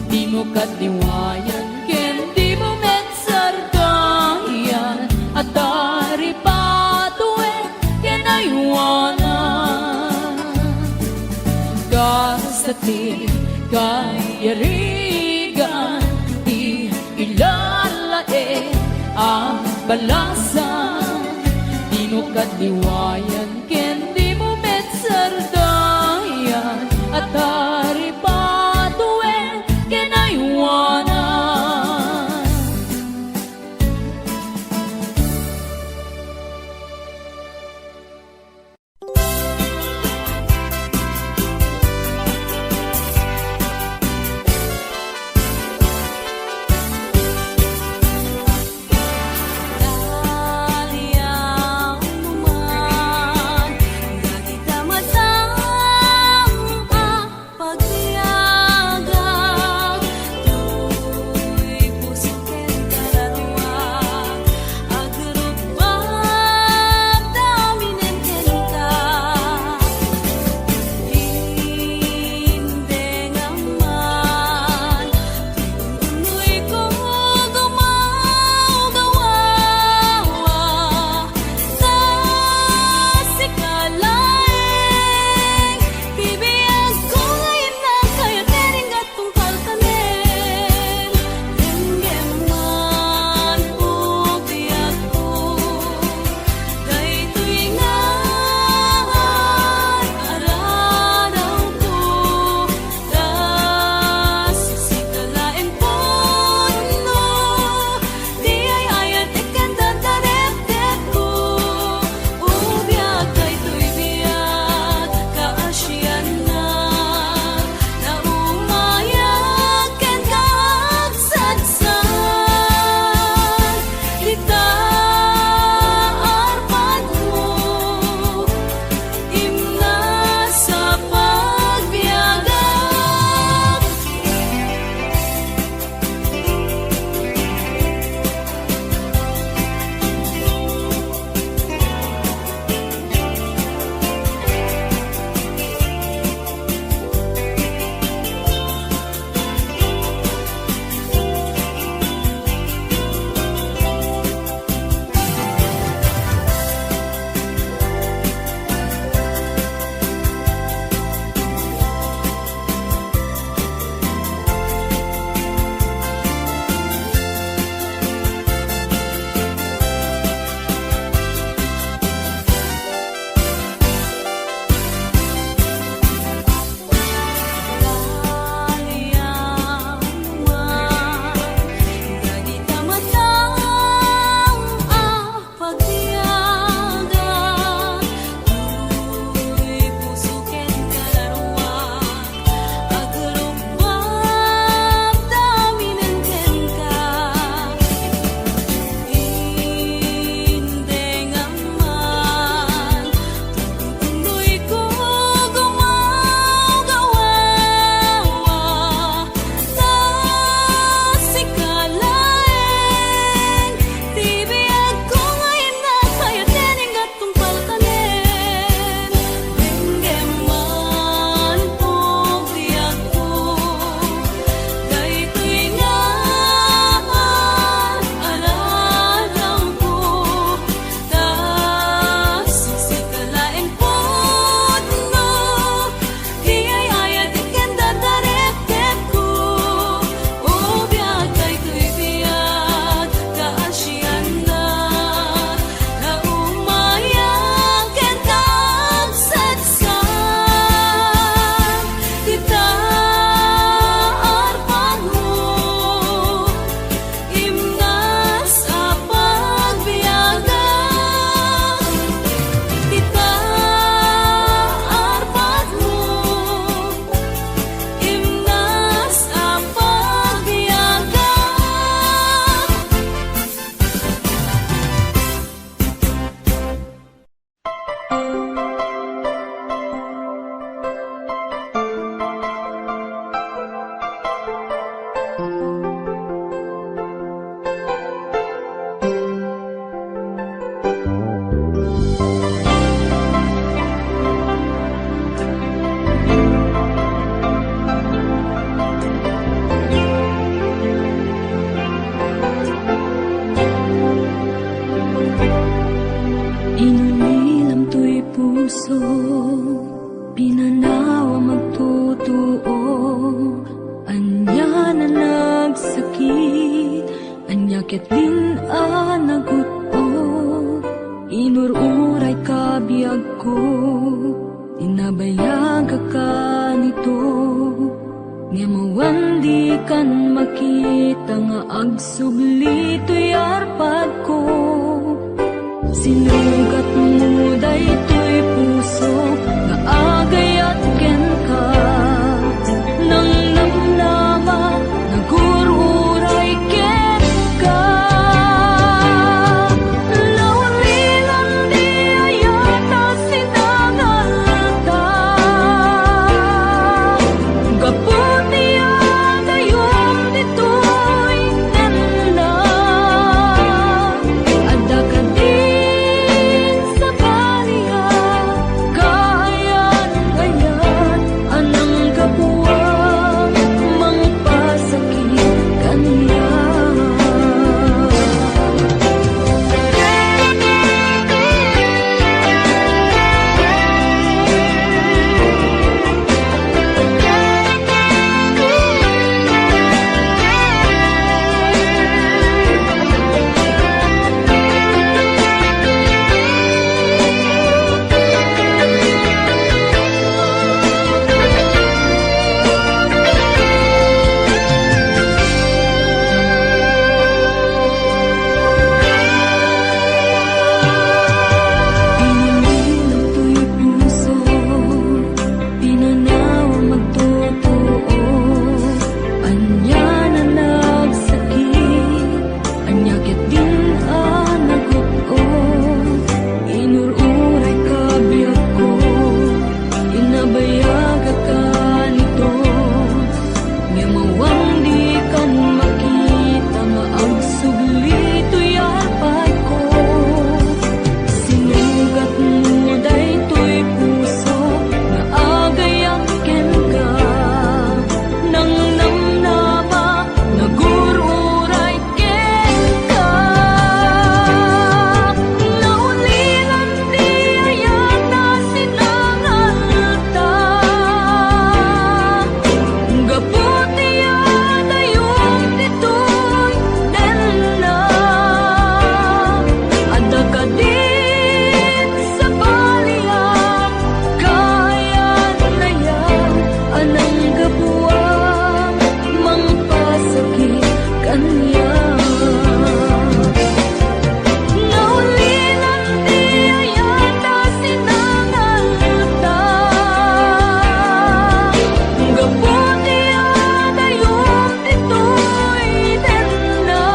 Di mo katiwayan ken di mo metsardayan At dari patue ken aywanan Gastati kayarigan ti ilalae ang balasan Di mo katiwayan ken di mo metsardayan At dari patue ken aywanan Daliang ket din anagutot, inururay ka biyag ko, tinabayag ka nito, nga mawandi kan makita nga agsubli to'y arpad ko. Sinugat mo daytoy puso nga agayat ken ka, nang namnama nagururay ken ka. Lawalilan di ayata sinangalta, gaputi adayom ditoy nanda, adda ka din sa baliya, kayan-ayan anang kapuwang mangpasakit kaniya. Pinilinaw to'y puso, pinanaw magtotoo, anya na nagsakit, anya ket din anagutot, inururay ka biyag ko, inabayag ka nito, nga mawandi kan makita nga agsubli to'y arpad ko. Sinugat mo daytoy puso nga agayat ken ka, nang namnama nagururay ken ka. Naulilan di ayata sinangalta, gaputi adayom ditoy nanda, adda ka din sa baliya, kayan-ayan anang kapuwang mangpasakit kaniya. Naulilan di ayata sinangalta, gaputi adayom ditoy nanda,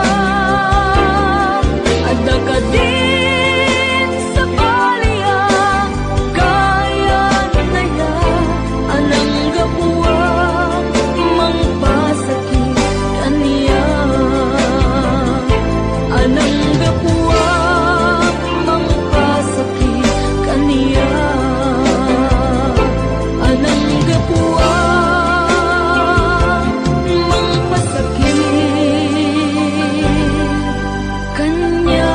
adda ka din sa baliya, kayan-ayan anang kapuwang mangpasakit kaniya. Anang kapuwang mangpasakit kaniya, anang kapuwang mangpasakit kaniya.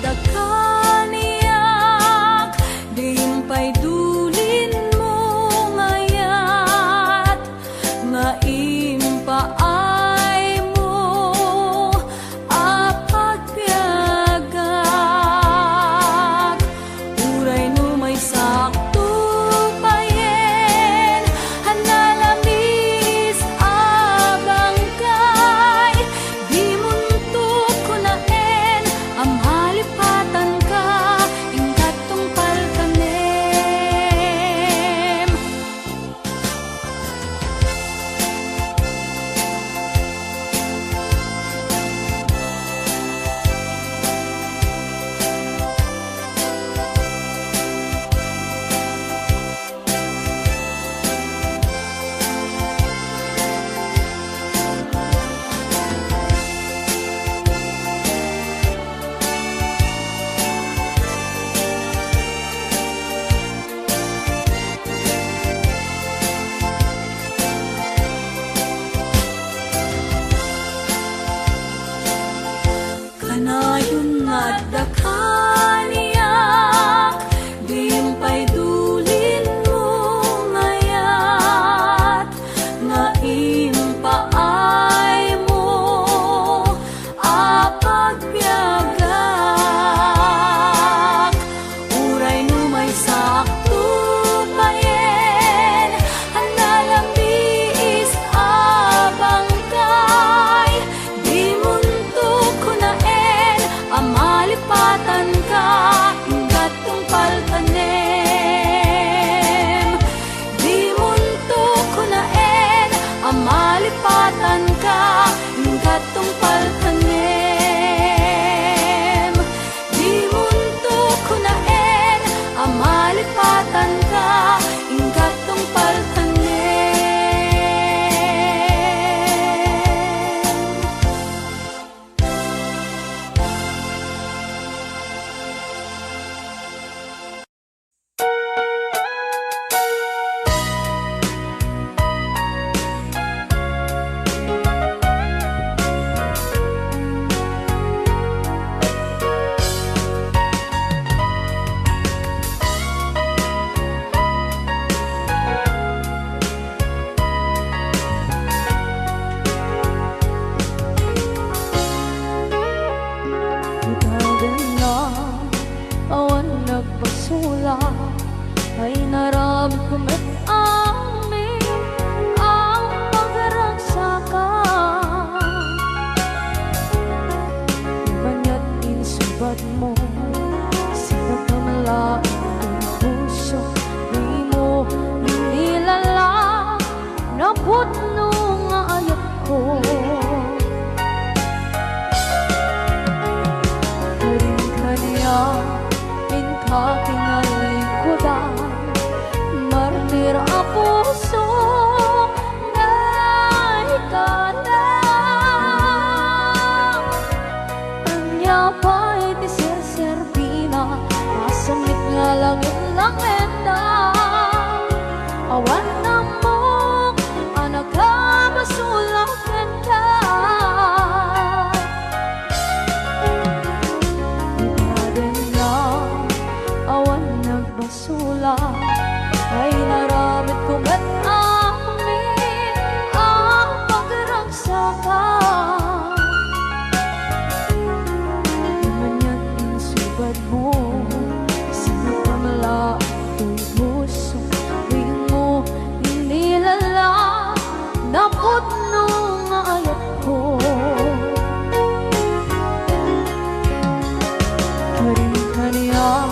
dakaniyak, diimpay dulin mo ngayat, nga impaay mo apagpiagak. Uray no may sakto payen, hanalamis abang kay, di muntok ko naen, ang halipatan ka, ingkat tungpal kanem. Kanayon nga dakaniyak, diimpay dulin mo ngayat, nga impaay mo apagpiagak. Uray no may sakto payen, hanalamis abang kay, di muntok ko naen, amalipatan ka, ingkat tungpal kanem. Di muntok ko naen, amalipatan ka, ingkat tungpal kanem. Di muntok ko naen, amalipatan ka, ingkat tungpal kanem. Itagan na awan nagpasula, ay narami kumet amin ang pagragsakan. Ibanya't insubad mo, sa pagkamalain ng puso, di mo inilala, naputno nga ayat ko. Inka kinalikudan, martir a puso na ikalang. Anya pa'y ti serserpina, masamit nga langit langeta. Awan na mo, anak ka basulakan ka. Awan nagbasula, ay naramit kong at amin ang pagragsakan. Imanya't insubad mo, sa pamalaking puso, di mo inilala, naputno nga ayat ko. Kaniya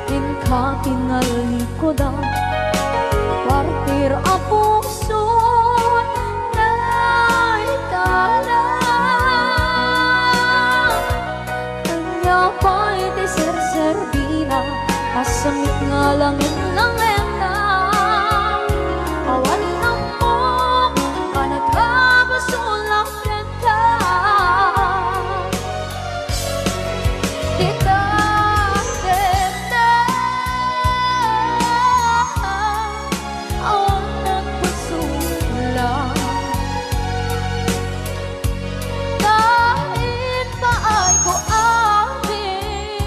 inka kinalikudan, partir a puso na ikalang. Kanya pa'y ti serserbina, asamit nga langit langeta. Awan na mo, anak ka basulakan ka. Kahit pa ay ko amin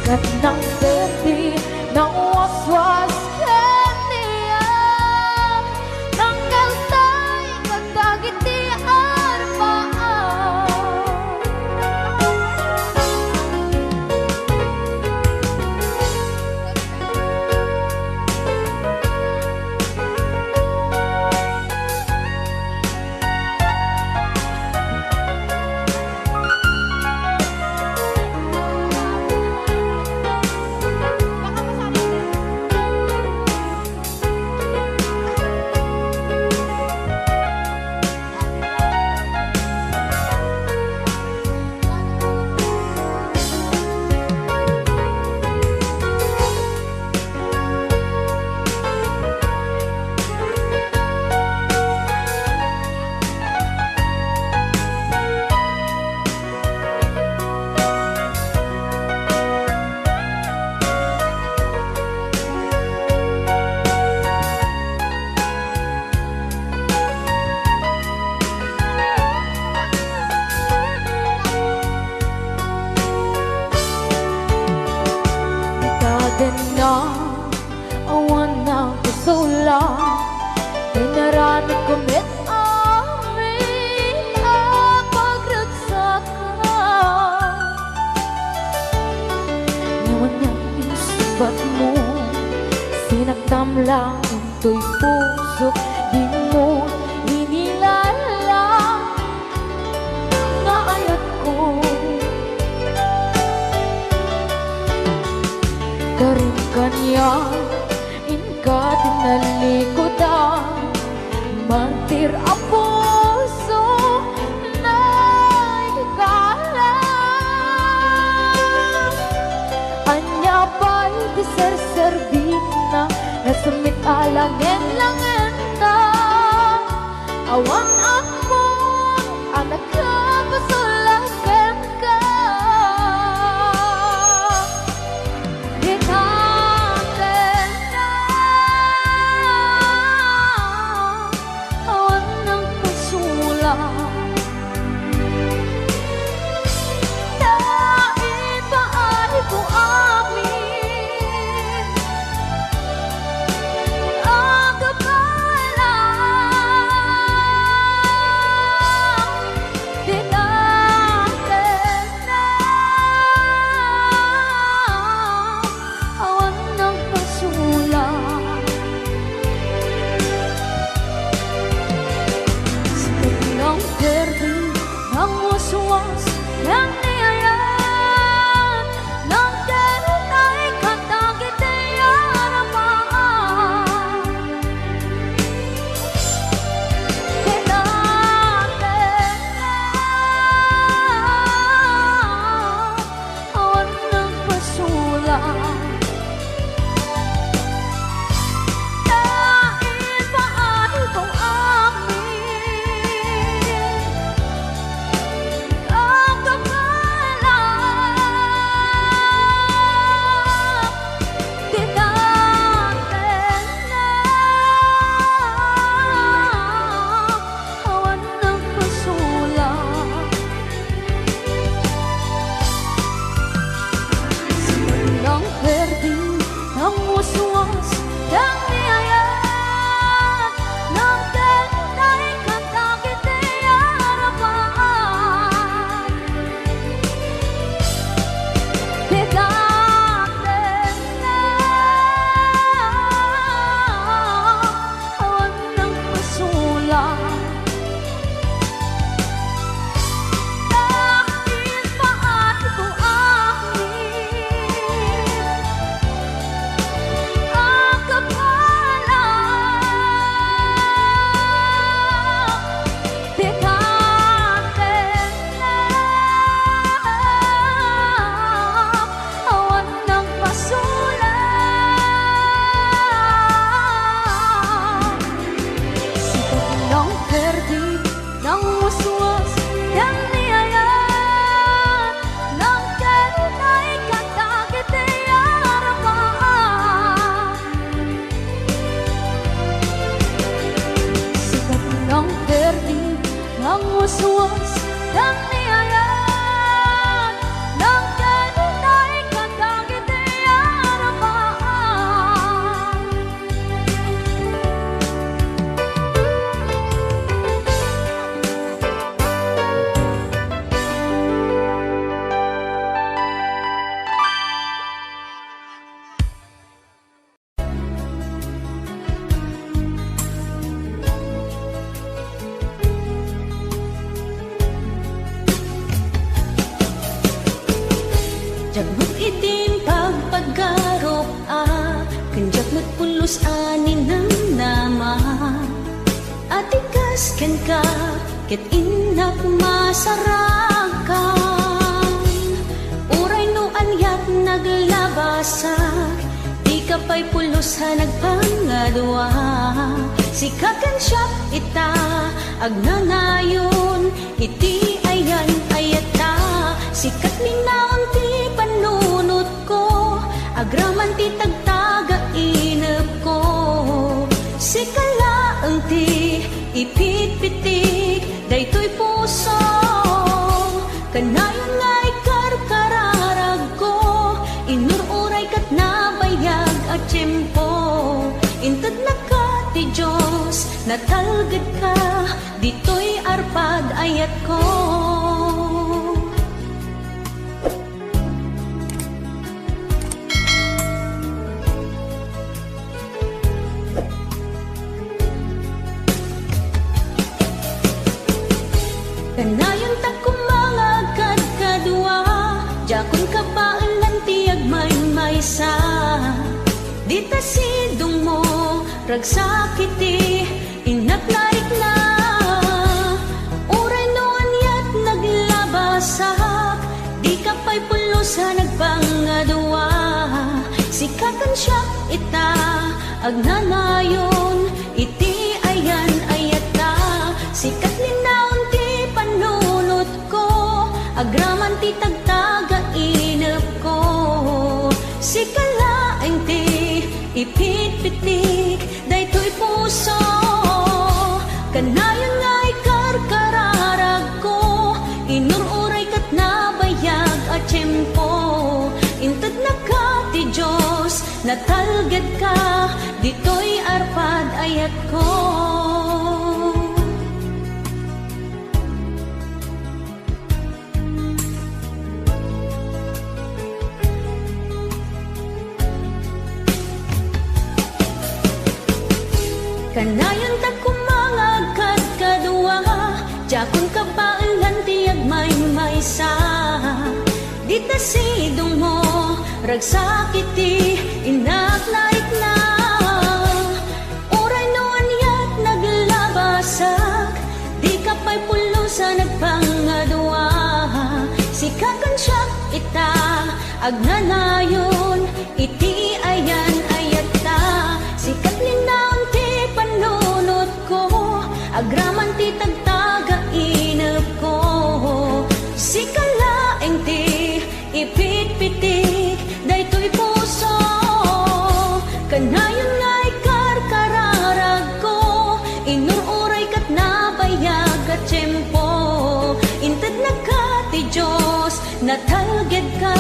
Sikat ng berde, ng waswas kaniya, ng kaltay, kagdagiti arpaan. Na awan ng kusula, dinarami kumit amin ang pagragsakan. Ngayon niyang isubat mo, sinagtam lang ito'y puso, di mo inilala na ayat ko. Karin kanya, inka tinalikodan, mantir ang puso na ikalang. Anya ba'y di serservit na, nasumit alangin langin na. Awan ako, anak ka, pasulagan ka. waswas ng niyayan ng kanunay katangit Ken ka, ket inak masarakan. Uray no anyat naglabasak, di ka pa'y pulos ha nagpangadwa. Sikakan siya ita, agnanayon, iti ayan ayata. Sikat linaon ti panunot ko, agraman ti tagtaga inep ko. Sikalaang ti ipit-pitik, daytoy puso. Kanayon nga'y karkararag ko, inururay kat nabayag at tiyempo. Inted na ka ti Diyos, natalgad ka, dito'y arpad ayat ko. Kanayon ta kumangagad kadwa, jakon ka paalan tiyag maysa. Dita sidong mo, ragsakiti, inaknarik na. Uray no anyat naglabasak, di ka pa'y pulos ha nagpangadwa. Sikakan siya ita, agnanayon, iti ayan ayata. Sikat linaon ti panunot ko, agraman ti tagtaga inep ko. Sikalaeng ti ipit-pitik, daytoy puso. Kanayon nga'y karkararag ko, inururay kat nabayag at tiyempo. Inted na ka ti Diyos, natalgad ka, dito'y arpad ayat ko. Kanayon ta kumangagad kadwa, jakon ka paalan tiyag maysa. Dita sidong mo, ragsakiti, inaknarik na. Uray no anyat naglabasak, di ka pa'y pulos ha nagpangadwa. Sikakan siya ita, agnanayon, iti ayan ayata. Sikat linaon ti panunot ko, agraman ti tagtaga inep ko. Sikalaeng ti ipit-pitik, daytoy puso. Kanayon nga'y karkararag ko, inururay kat nabayag at tiyempo. Inted na ka ti Diyos, natalgad ka,